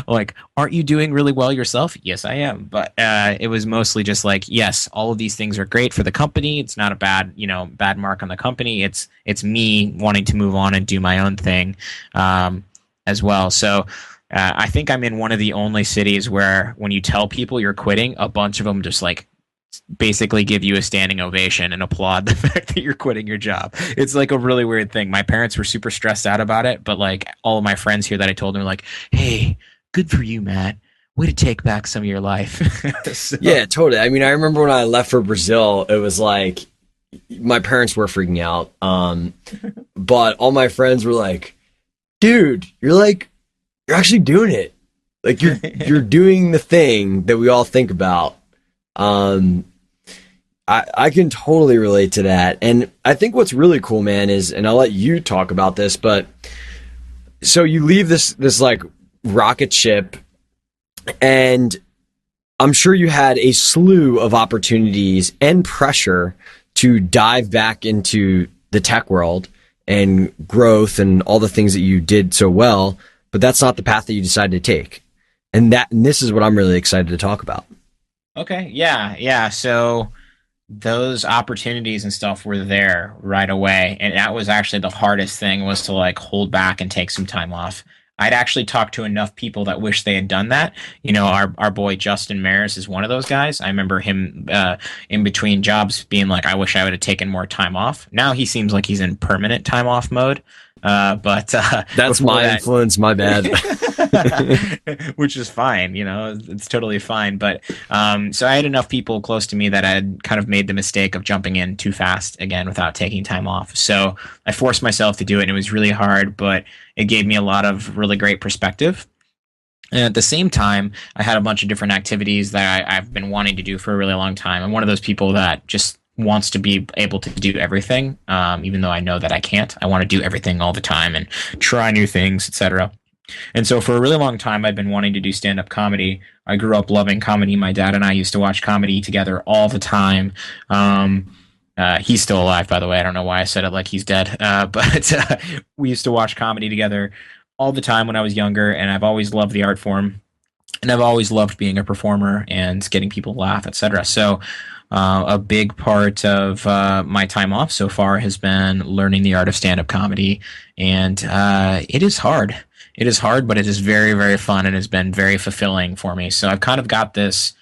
B: Like, aren't you doing really well yourself? Yes, I am. But it was mostly just like, yes, all of these things are great for the company. It's not a bad mark on the company. It's me wanting to move on and do my own thing, as well. So I think I'm in one of the only cities where when you tell people you're quitting, a bunch of them just like basically give you a standing ovation and applaud the fact that you're quitting your job. It's like a really weird thing. My parents were super stressed out about it, but like all of my friends here that I told them were like, "Hey, good for you, Matt. Way to take back some of your life." So,
A: Yeah, totally. I mean, I remember when I left for Brazil, it was like my parents were freaking out. But all my friends were like, dude, you're actually doing it. Like you're doing the thing that we all think about. Um, I can totally relate to that. And I think what's really cool, man, is, and I'll let you talk about this, but so you leave this like rocket ship, and I'm sure you had a slew of opportunities and pressure to dive back into the tech world and growth and all the things that you did so well, but that's not the path that you decided to take. And this is what I'm really excited to talk about.
B: okay, yeah, yeah. So those opportunities and stuff were there right away, and that was actually the hardest thing, was to like hold back and take some time off. I'd actually talked to enough people that wish they had done that. Our boy Justin Maris is one of those guys. I remember him in between jobs being like, I wish I would have taken more time off. Now he seems like he's in permanent time off mode. But
A: That's
B: before
A: my
B: that,
A: influence, my bad.
B: which is fine, it's totally fine. But so I had enough people close to me that had kind of made the mistake of jumping in too fast again without taking time off. So I forced myself to do it, and it was really hard, but it gave me a lot of really great perspective. And at the same time, I had a bunch of different activities that I've been wanting to do for a really long time. I'm one of those people that just wants to be able to do everything, even though I know that I can't. I want to do everything all the time and try new things, etc. And so for a really long time, I've been wanting to do stand-up comedy. I grew up loving comedy. My dad and I used to watch comedy together all the time. He's still alive, by the way. I don't know why I said it like he's dead. But we used to watch comedy together all the time when I was younger, and I've always loved the art form. And I've always loved being a performer and getting people to laugh, etc. So a big part of my time off so far has been learning the art of stand-up comedy, and it is hard. It is hard, but it is very, very fun, and has been very fulfilling for me. So I've kind of got this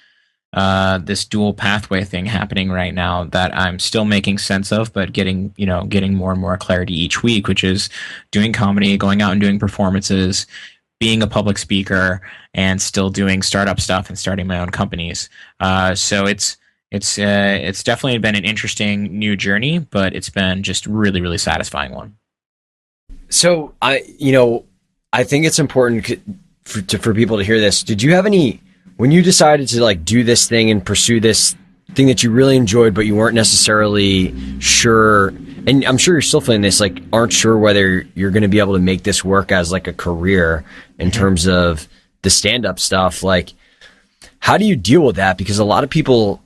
B: dual pathway thing happening right now that I'm still making sense of, but getting more and more clarity each week, which is doing comedy, going out and doing performances, being a public speaker, and still doing startup stuff and starting my own companies. So it's definitely been an interesting new journey, but it's been just really, really satisfying one.
A: So I think it's important for people to hear this. Did you have any, when you decided to like do this thing and pursue this thing that you really enjoyed, but you weren't necessarily sure, and I'm sure you're still feeling this, like aren't sure whether you're going to be able to make this work as like a career in terms of the stand-up stuff, like how do you deal with that? Because a lot of people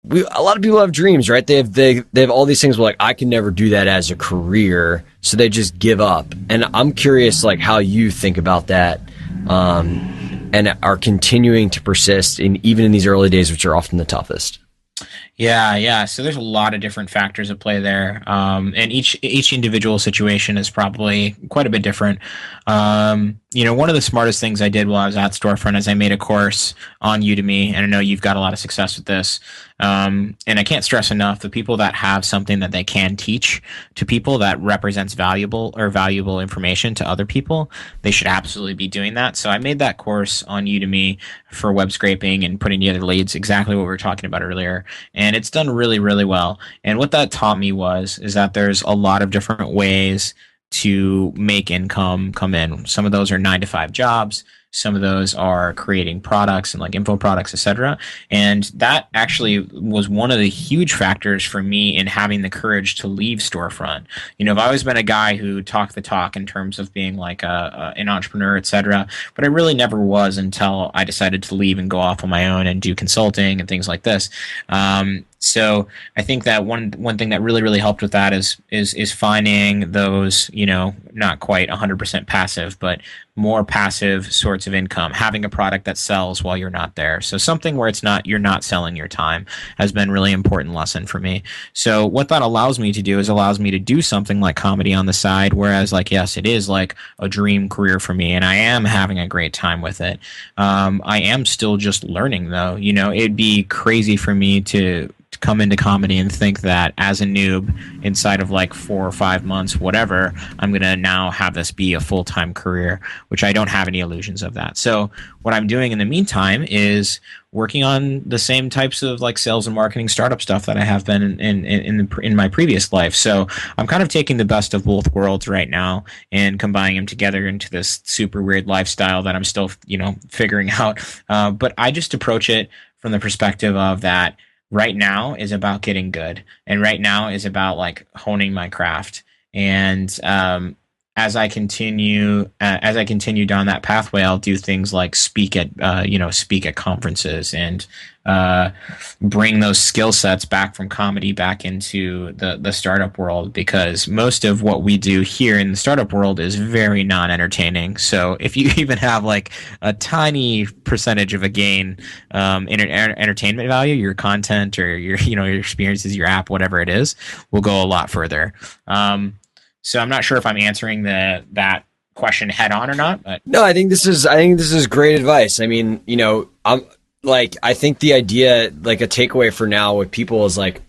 A: have dreams, right? They have all these things where like I can never do that as a career, so they just give up. And I'm curious, like how you think about that, and are continuing to persist even in these early days, which are often the toughest.
B: Yeah, yeah. So there's a lot of different factors at play there, and each individual situation is probably quite a bit different. one of the smartest things I did while I was at Storefront is I made a course on Udemy, and I know you've got a lot of success with this. And I can't stress enough, the people that have something that they can teach to people that represents valuable information to other people, they should absolutely be doing that. So I made that course on Udemy for web scraping and putting together leads, exactly what we were talking about earlier. And it's done really, really well. And what that taught me is that there's a lot of different ways to make income come in. Some of those are 9 to 5 jobs. Some of those are creating products and like info products, etc. And that actually was one of the huge factors for me in having the courage to leave Storefront. I've always been a guy who talked the talk in terms of being like an entrepreneur, etc. But I really never was until I decided to leave and go off on my own and do consulting and things like this. So I think that one thing that really, really helped with that is finding those, not quite 100% passive, but more passive sorts of income, having a product that sells while you're not there. So something where you're not selling your time has been really important lesson for me. So what that allows me to do is allows me to do something like comedy on the side, whereas like, yes, it is like a dream career for me and I am having a great time with it. I am still just learning though, it'd be crazy for me to come into comedy and think that as a noob inside of like 4 or 5 months, whatever, I'm going to now have this be a full-time career, which I don't have any illusions of that. So what I'm doing in the meantime is working on the same types of like sales and marketing startup stuff that I have been in my previous life. So I'm kind of taking the best of both worlds right now and combining them together into this super weird lifestyle that I'm still, figuring out. But I just approach it from the perspective of that right now is about getting good, and right now is about like honing my craft. And as I continue down that pathway, I'll do things like speak at conferences and bring those skill sets back from comedy back into the startup world, because most of what we do here in the startup world is very non-entertaining. So if you even have like a tiny percentage of a gain in entertainment value, your content or your experiences, your app, whatever it is, will go a lot further. So I'm not sure if I'm answering that question head on or not, but
A: no, I think this is great advice. I mean, I think the idea, like a takeaway for now with people is like,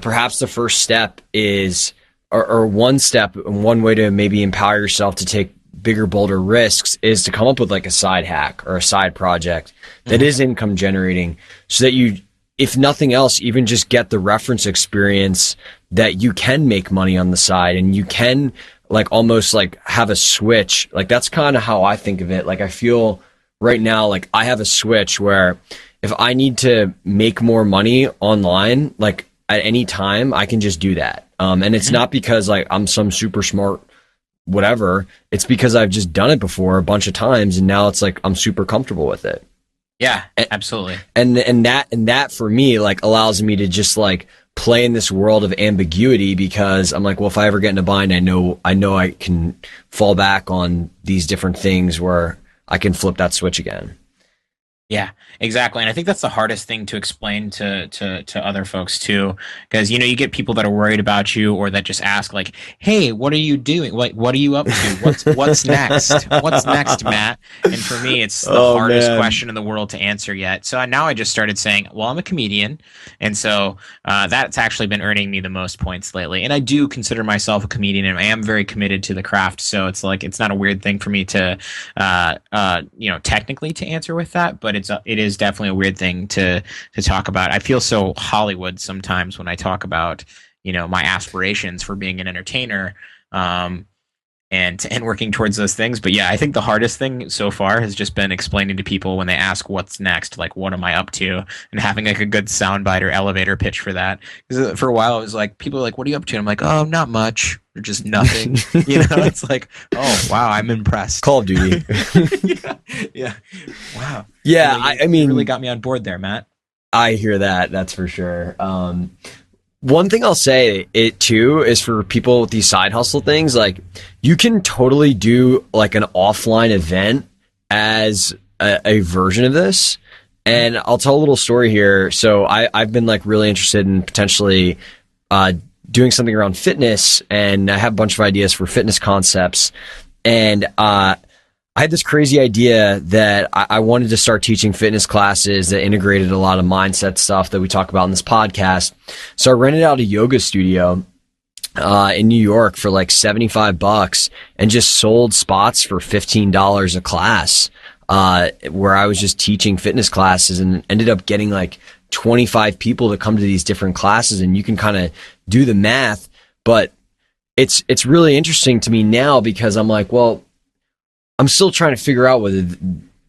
A: perhaps the first step is, or one step, one way to maybe empower yourself to take bigger, bolder risks is to come up with like a side hack or a side project that is income generating, so that you, if nothing else, even just get the reference experience that you can make money on the side and you can like almost like have a switch. Like that's kind of how I think of it. Like I feel right now, like I have a switch where if I need to make more money online, like at any time, I can just do that. And it's not because like I'm some super smart whatever. It's because I've just done it before a bunch of times, and now it's like I'm super comfortable with it.
B: Yeah, absolutely.
A: And that for me like allows me to just like play in this world of ambiguity, because I'm like, well, if I ever get in a bind, I know I can fall back on these different things where I can flip that switch again.
B: Yeah, exactly. And I think that's the hardest thing to explain to other folks too, because you get people that are worried about you or that just ask like, "Hey, what are you doing? What are you up to? What's next? What's next, Matt?" And for me, it's the hardest question in the world to answer yet. So now I just started saying, "Well, I'm a comedian," and so that's actually been earning me the most points lately. And I do consider myself a comedian, and I am very committed to the craft. So it's like it's not a weird thing for me to, technically to answer with that, but it is definitely a weird thing to talk about. I feel so Hollywood sometimes when I talk about my aspirations for being an entertainer and working towards those things. But yeah, I think the hardest thing so far has just been explaining to people when they ask what's next, like what am I up to, and having like a good soundbite or elevator pitch for that. Because for a while it was like people were like, "What are you up to?" And I'm like, "Oh, not much." Or just nothing. It's like, oh wow, I'm impressed.
A: Call of Duty.
B: yeah. Wow.
A: Yeah,
B: I mean, you really got me on board there, Matt.
A: I hear that. That's for sure. One thing I'll say it too is for people with these side hustle things, like you can totally do like an offline event as a version of this. And I'll tell a little story here. So I've been like really interested in potentially doing something around fitness, and I have a bunch of ideas for fitness concepts. And I I had this crazy idea that I wanted to start teaching fitness classes that integrated a lot of mindset stuff that we talk about in this podcast. So I rented out a yoga studio in New York for like $75 and just sold spots for $15 a class, where I was just teaching fitness classes, and ended up getting like 25 people to come to these different classes. And you can kind of do the math, but it's really interesting to me now because I'm like, well, I'm still trying to figure out whether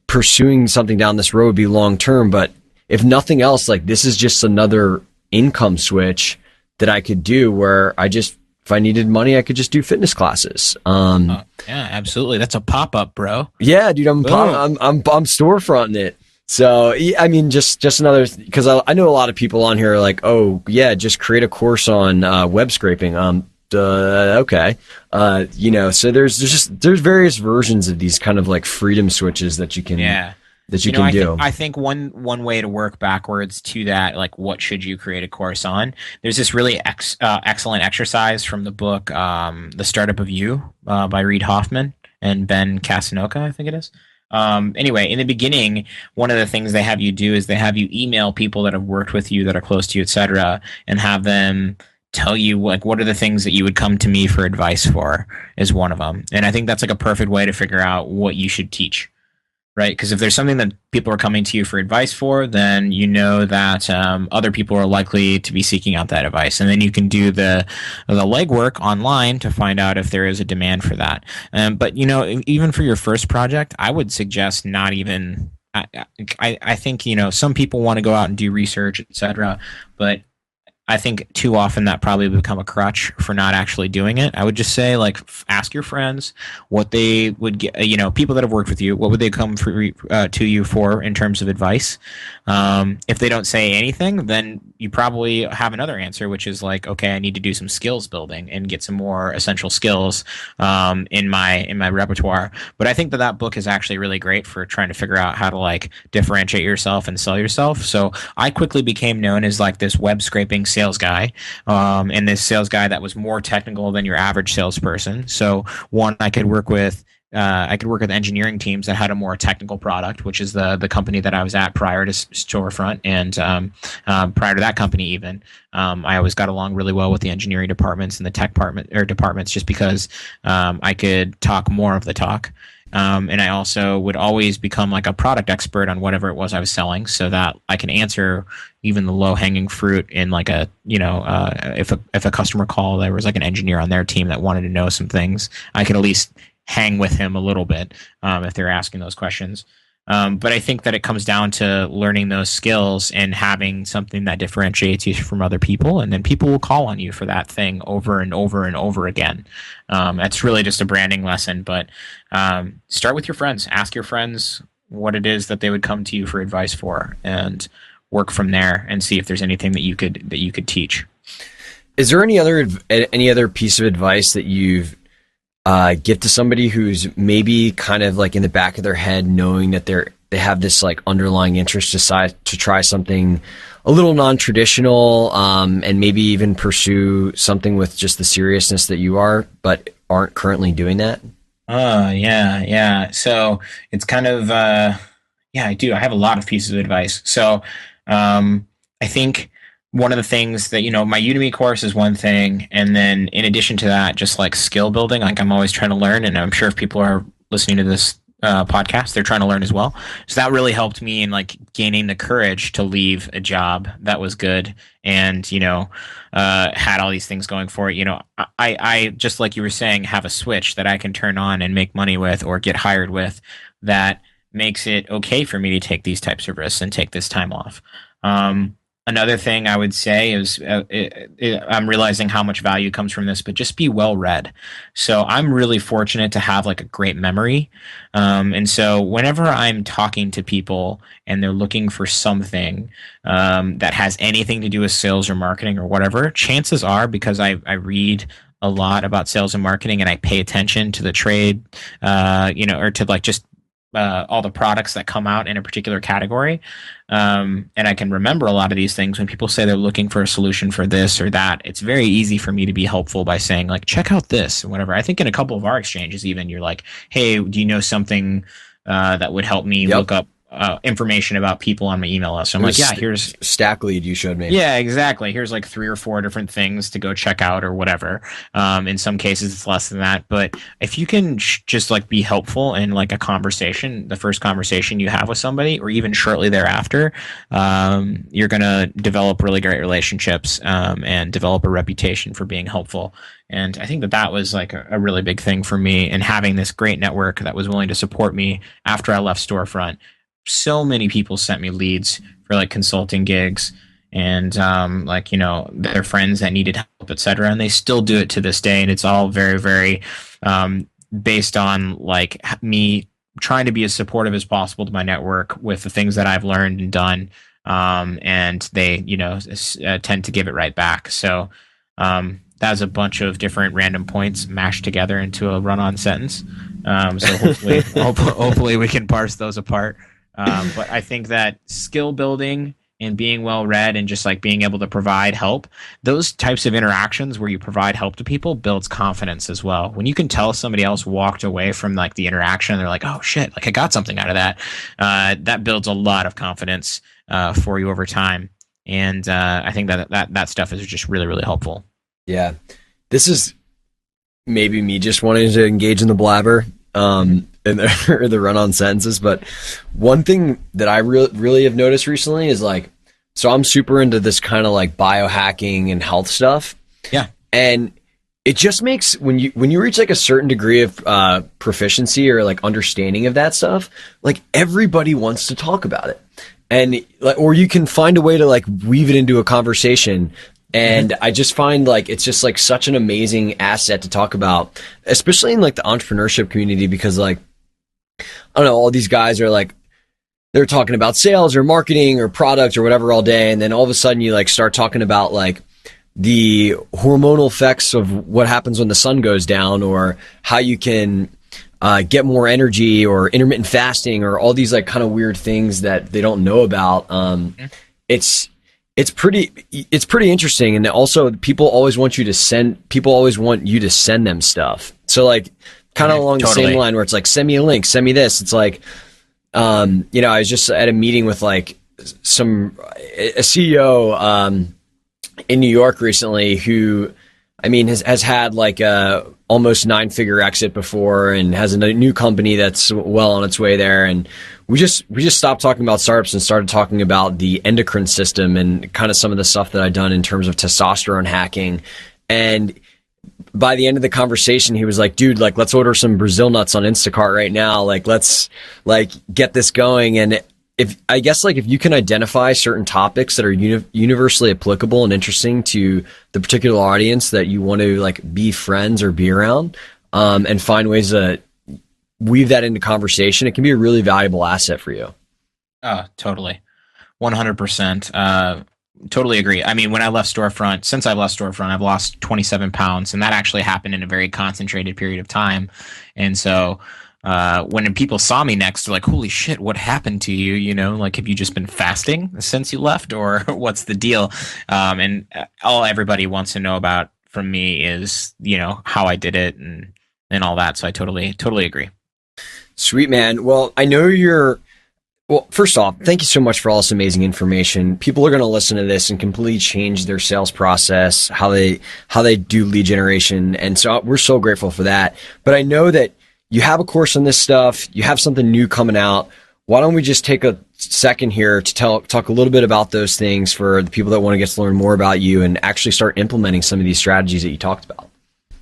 A: pursuing something down this road would be long term, but if nothing else, like this is just another income switch that I could do where if I needed money, I could just do fitness classes.
B: Yeah, absolutely. That's a pop up, bro.
A: Yeah, dude, I'm storefronting it. So I mean, just another, because I know a lot of people on here are like, oh yeah, just create a course on web scraping. Okay. So there's various versions of these kind of like freedom switches that you can do.
B: I think one way to work backwards to that, like what should you create a course on? There's this really excellent exercise from the book, The Startup of You, by Reid Hoffman and Ben Casanoka, I think it is. Anyway, in the beginning, one of the things they have you do is they have you email people that have worked with you, that are close to you, etc., and have them tell you like what are the things that you would come to me for advice for, is one of them. And I think that's like a perfect way to figure out what you should teach, right? Because if there's something that people are coming to you for advice for, then you know that other people are likely to be seeking out that advice, and then you can do the legwork online to find out if there is a demand for that. But even for your first project, I would suggest not even. I think some people want to go out and do research, etc., but I think too often that probably become a crutch for not actually doing it. I would just say, like, ask your friends what they would get, people that have worked with you, what would they come to you for in terms of advice? If they don't say anything, then you probably have another answer, which is like, okay, I need to do some skills building and get some more essential skills in my repertoire. But I think that book is actually really great for trying to figure out how to like differentiate yourself and sell yourself. So I quickly became known as like this web scraping sales guy, and this sales guy that was more technical than your average salesperson. So one, I could work with engineering teams that had a more technical product, which is the company that I was at prior to Storefront, and prior to that company even. I always got along really well with the engineering departments and the tech departments, just because I could talk more of the talk. And I also would always become like a product expert on whatever it was I was selling, so that I can answer even the low hanging fruit in like if a customer call, there was like an engineer on their team that wanted to know some things, I could at least hang with him a little bit if they're asking those questions. But I think that it comes down to learning those skills and having something that differentiates you from other people, and then people will call on you for that thing over and over and over again. That's really just a branding lesson, but start with your friends. Ask your friends what it is that they would come to you for advice for, and work from there and see if there's anything that you could teach.
A: Is there any other piece of advice that you've give to somebody who's maybe kind of like in the back of their head, knowing that they have this like underlying interest to try something a little non-traditional, and maybe even pursue something with just the seriousness that you are, but aren't currently doing that?
B: Yeah. So it's kind of, I do. I have a lot of pieces of advice. So I think one of the things that, my Udemy course is one thing. And then in addition to that, just like skill building, like I'm always trying to learn. And I'm sure if people are listening to this podcast, they're trying to learn as well. So that really helped me in like gaining the courage to leave a job that was good and, had all these things going for it. I just like you were saying, have a switch that I can turn on and make money with or get hired with that makes it okay for me to take these types of risks and take this time off. Another thing I would say is I'm realizing how much value comes from this, but just be well read. So I'm really fortunate to have like a great memory. And so whenever I'm talking to people and they're looking for something that has anything to do with sales or marketing or whatever, chances are, because I read a lot about sales and marketing and I pay attention to the trade, or to like just all the products that come out in a particular category. And I can remember a lot of these things when people say they're looking for a solution for this or that. It's very easy for me to be helpful by saying like, check out this or whatever. I think in a couple of our exchanges, even you're like, hey, do you know something that would help me
A: Yep.
B: look up information about people on my email list? So I'm
A: It
B: like,
A: was
B: yeah, here's
A: Stack Lead you showed me.
B: yeah, exactly. Here's like three or four different things to go check out or whatever. In some cases, it's less than that. But if you can just like be helpful in like a conversation, the first conversation you have with somebody, or even shortly thereafter, you're gonna develop really great relationships and develop a reputation for being helpful. And I think that that was like a really big thing for me. And having this great network that was willing to support me after I left Storefront. So many people sent me leads for like consulting gigs and like their friends that needed help, etc. And they still do it to this day, and it's all very, very based on like me trying to be as supportive as possible to my network with the things that I've learned and done, and they tend to give it right back. So that's a bunch of different random points mashed together into a run-on sentence. So hopefully we can parse those apart. But I think that skill building and being well read and just like being able to provide help, those types of interactions where you provide help to people builds confidence as well. When you can tell somebody else walked away from like the interaction, they're like, oh shit, like I got something out of that. That builds a lot of confidence for you over time. And I think that stuff is just really, really helpful.
A: Yeah. This is maybe me just wanting to engage in the blabber and the run-on sentences, but one thing that I really have noticed recently is like, so I'm super into this kind of like biohacking and health stuff,
B: Yeah.
A: and it just makes when you reach like a certain degree of proficiency or like understanding of that stuff, like everybody wants to talk about it, and like, or you can find a way to like weave it into a conversation. And I just find like it's just like such an amazing asset to talk about, especially in like the entrepreneurship community, because like I don't know, all these guys are like they're talking about sales or marketing or product or whatever all day, and then all of a sudden you like start talking about like the hormonal effects of what happens when the sun goes down, or how you can get more energy, or intermittent fasting, or all these like kind of weird things that they don't know about. It's it's pretty interesting, and also people always want you to send them stuff. So like kind of along the same
B: Totally.
A: line where it's like, send me a link, send me this. It's like I was just at a meeting with like a CEO in New York recently who, I mean, has had like a almost 9-figure exit before, and has a new company that's well on its way there. And we just stopped talking about startups and started talking about the endocrine system and kind of some of the stuff that I've done in terms of testosterone hacking. And by the end of the conversation, he was like, dude, like, let's order some Brazil nuts on Instacart right now. Like, let's like get this going. And if you can identify certain topics that are universally applicable and interesting to the particular audience that you want to like be friends or be around, and find ways to weave that into conversation, it can be a really valuable asset for you.
B: Oh, totally. 100%. Totally agree. I mean, since I've left Storefront, I've lost 27 pounds, and that actually happened in a very concentrated period of time. And so, when people saw me next, they're like, holy shit, what happened to you? Like, have you just been fasting since you left, or what's the deal? And all everybody wants to know about from me is, how I did it and all that. So I totally agree.
A: Sweet, man. Well, I know well, first off, thank you so much for all this amazing information. People are going to listen to this and completely change their sales process, how they do lead generation. And so we're so grateful for that. But I know that you have a course on this stuff. You have something new coming out. Why don't we just take a second here to talk a little bit about those things for the people that want to get to learn more about you and actually start implementing some of these strategies that you talked about?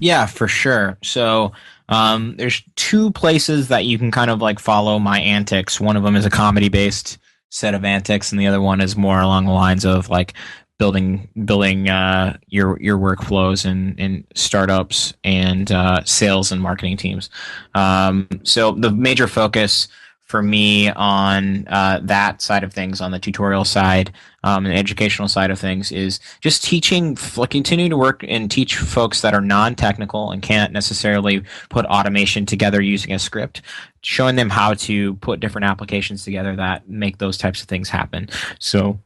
B: Yeah, for sure. So there's two places that you can kind of like follow my antics. One of them is a comedy based set of antics, and the other one is more along the lines of like building your workflows in startups and sales and marketing teams. So the major focus for me on that side of things, on the tutorial side, and the educational side of things, is just continue to work and teach folks that are non-technical and can't necessarily put automation together using a script, showing them how to put different applications together that make those types of things happen. So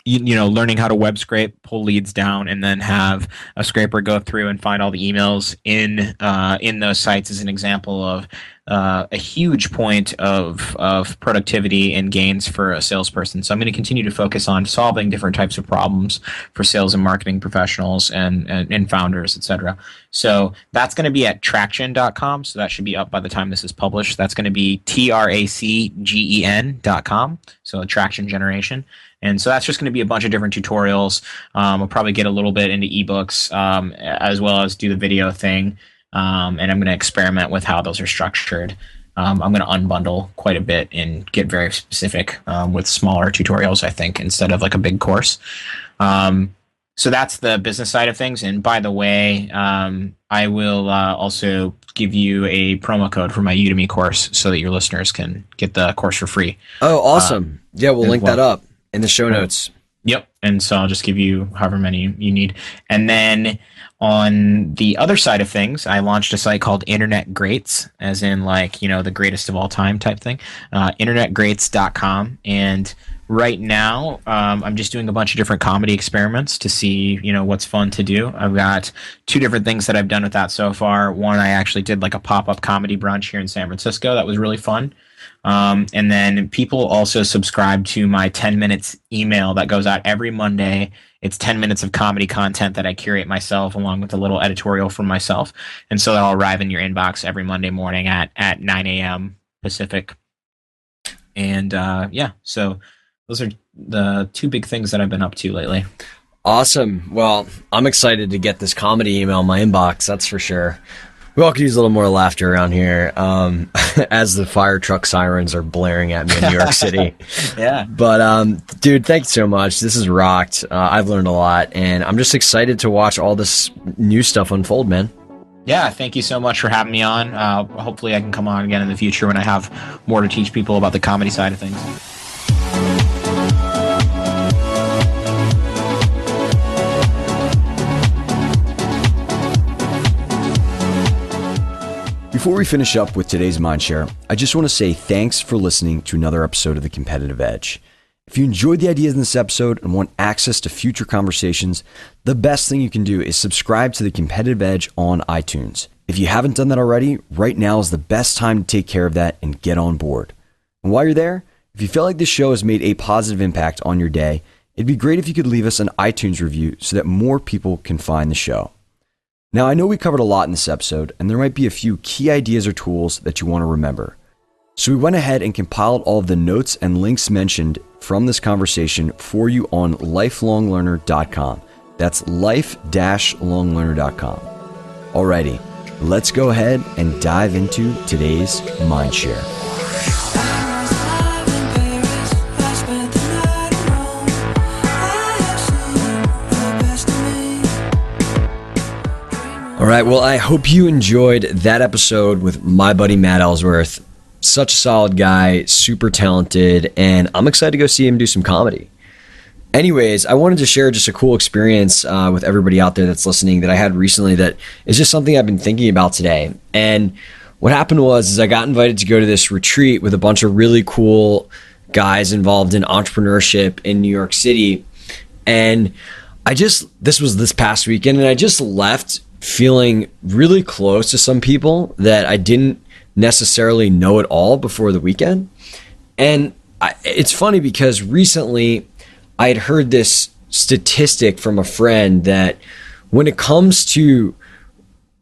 B: learning how to web scrape, pull leads down, and then have a scraper go through and find all the emails in those sites is an example of a huge point of productivity and gains for a salesperson. So I'm going to continue to focus on solving different types of problems for sales and marketing professionals and founders, etc. So that's going to be at traction.com. So that should be up by the time this is published. That's going to be TRACGEN.com. So traction generation. And so that's just going to be a bunch of different tutorials. I'll probably get a little bit into ebooks as well as do the video thing. And I'm going to experiment with how those are structured. I'm going to unbundle quite a bit and get very specific with smaller tutorials, I think, instead of like a big course. So that's the business side of things. And by the way, I will also give you a promo code for my Udemy course so that your listeners can get the course for free.
A: Oh, awesome. Yeah, we'll link that up in the show notes.
B: Yep. And so I'll just give you however many you need. And then on the other side of things, I launched a site called Internet Greats, as in like, the greatest of all time type thing, internetgreats.com. And right now, I'm just doing a bunch of different comedy experiments to see, what's fun to do. I've got 2 different things that I've done with that so far. One, I actually did like a pop-up comedy brunch here in San Francisco. That was really fun. And then people also subscribe to my 10 minutes email that goes out every Monday. It's 10 minutes of comedy content that I curate myself along with a little editorial from myself. And so that'll arrive in your inbox every Monday morning at 9 a.m. Pacific. And so those are the 2 big things that I've been up to lately.
A: Awesome. Well, I'm excited to get this comedy email in my inbox, that's for sure. We all could use a little more laughter around here as the fire truck sirens are blaring at me in New York City.
B: Yeah.
A: But, dude, thank you so much. This has rocked. I've learned a lot, and I'm just excited to watch all this new stuff unfold, man.
B: Yeah, thank you so much for having me on. Hopefully I can come on again in the future when I have more to teach people about the comedy side of things.
C: Before we finish up with today's Mindshare, I just want to say thanks for listening to another episode of The Competitive Edge. If you enjoyed the ideas in this episode and want access to future conversations, the best thing you can do is subscribe to The Competitive Edge on iTunes. If you haven't done that already, right now is the best time to take care of that and get on board. And while you're there, if you feel like this show has made a positive impact on your day, it'd be great if you could leave us an iTunes review so that more people can find the show. Now, I know we covered a lot in this episode, and there might be a few key ideas or tools that you want to remember. So we went ahead and compiled all of the notes and links mentioned from this conversation for you on lifelonglearner.com. That's life-longlearner.com. Alrighty, let's go ahead and dive into today's Mindshare.
A: All right, well, I hope you enjoyed that episode with my buddy Matt Ellsworth. Such a solid guy, super talented, and I'm excited to go see him do some comedy. Anyways, I wanted to share just a cool experience with everybody out there that's listening that I had recently that is just something I've been thinking about today. And what happened was I got invited to go to this retreat with a bunch of really cool guys involved in entrepreneurship in New York City. And this was this past weekend, and I just left feeling really close to some people that I didn't necessarily know at all before the weekend. And it's funny because recently I had heard this statistic from a friend that when it comes to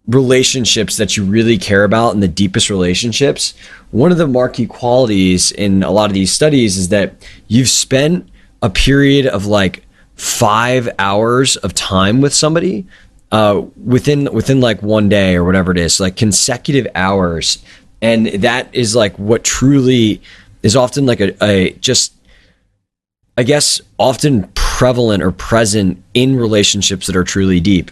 A: relationships that you really care about and the deepest relationships, one of the marquee qualities in a lot of these studies is that you've spent a period of like 5 hours of time with somebody within like one day or whatever it is, like consecutive hours. And that is like what truly is often like a just, I guess, often prevalent or present in relationships that are truly deep.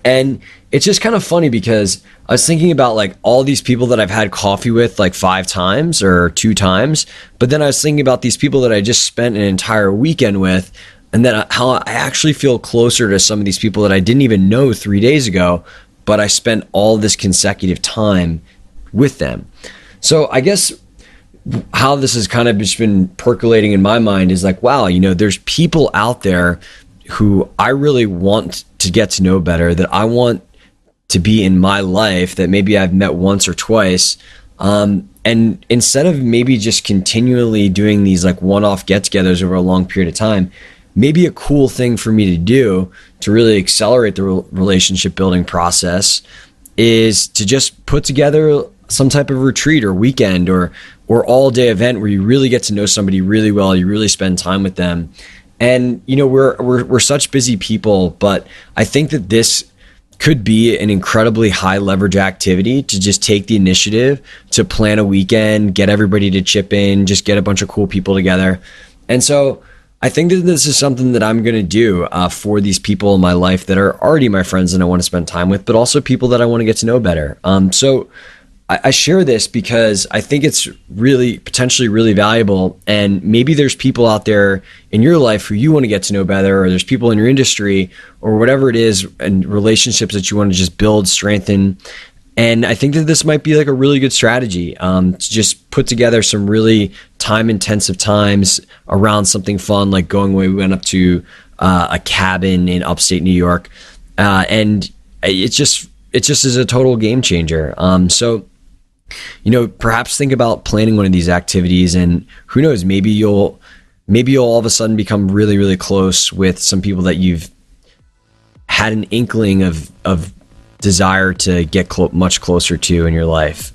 A: And it's just kind of funny because I was thinking about like all these people that I've had coffee with like 5 times or 2 times, but then I was thinking about these people that I just spent an entire weekend with, and then how I actually feel closer to some of these people that I didn't even know 3 days ago, but I spent all this consecutive time with them. So I guess how this has kind of just been percolating in my mind is like, wow, there's people out there who I really want to get to know better, that I want to be in my life, that maybe I've met once or twice. And instead of maybe just continually doing these like one-off get-togethers over a long period of time, maybe a cool thing for me to do to really accelerate the relationship building process is to just put together some type of retreat or weekend or all day event where you really get to know somebody really well, you really spend time with them. And we're such busy people, but I think that this could be an incredibly high leverage activity to just take the initiative to plan a weekend, get everybody to chip in, just get a bunch of cool people together. And so I think that this is something that I'm going to do for these people in my life that are already my friends and I want to spend time with, but also people that I want to get to know better. So I share this because I think it's really potentially really valuable, and maybe there's people out there in your life who you want to get to know better, or there's people in your industry or whatever it is and relationships that you want to just build, strengthen. And I think that this might be like a really good strategy to just put together some really time-intensive times around something fun, like going away. We went up to a cabin in upstate New York, and it just is a total game changer. So perhaps think about planning one of these activities, and who knows, maybe you'll all of a sudden become really, really close with some people that you've had an inkling of desire to get much closer to in your life.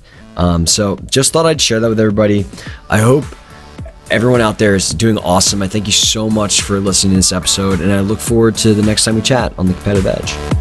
A: So just thought I'd share that with everybody. I hope everyone out there is doing awesome. I thank you so much for listening to this episode, and I look forward to the next time we chat on The Competitive Edge.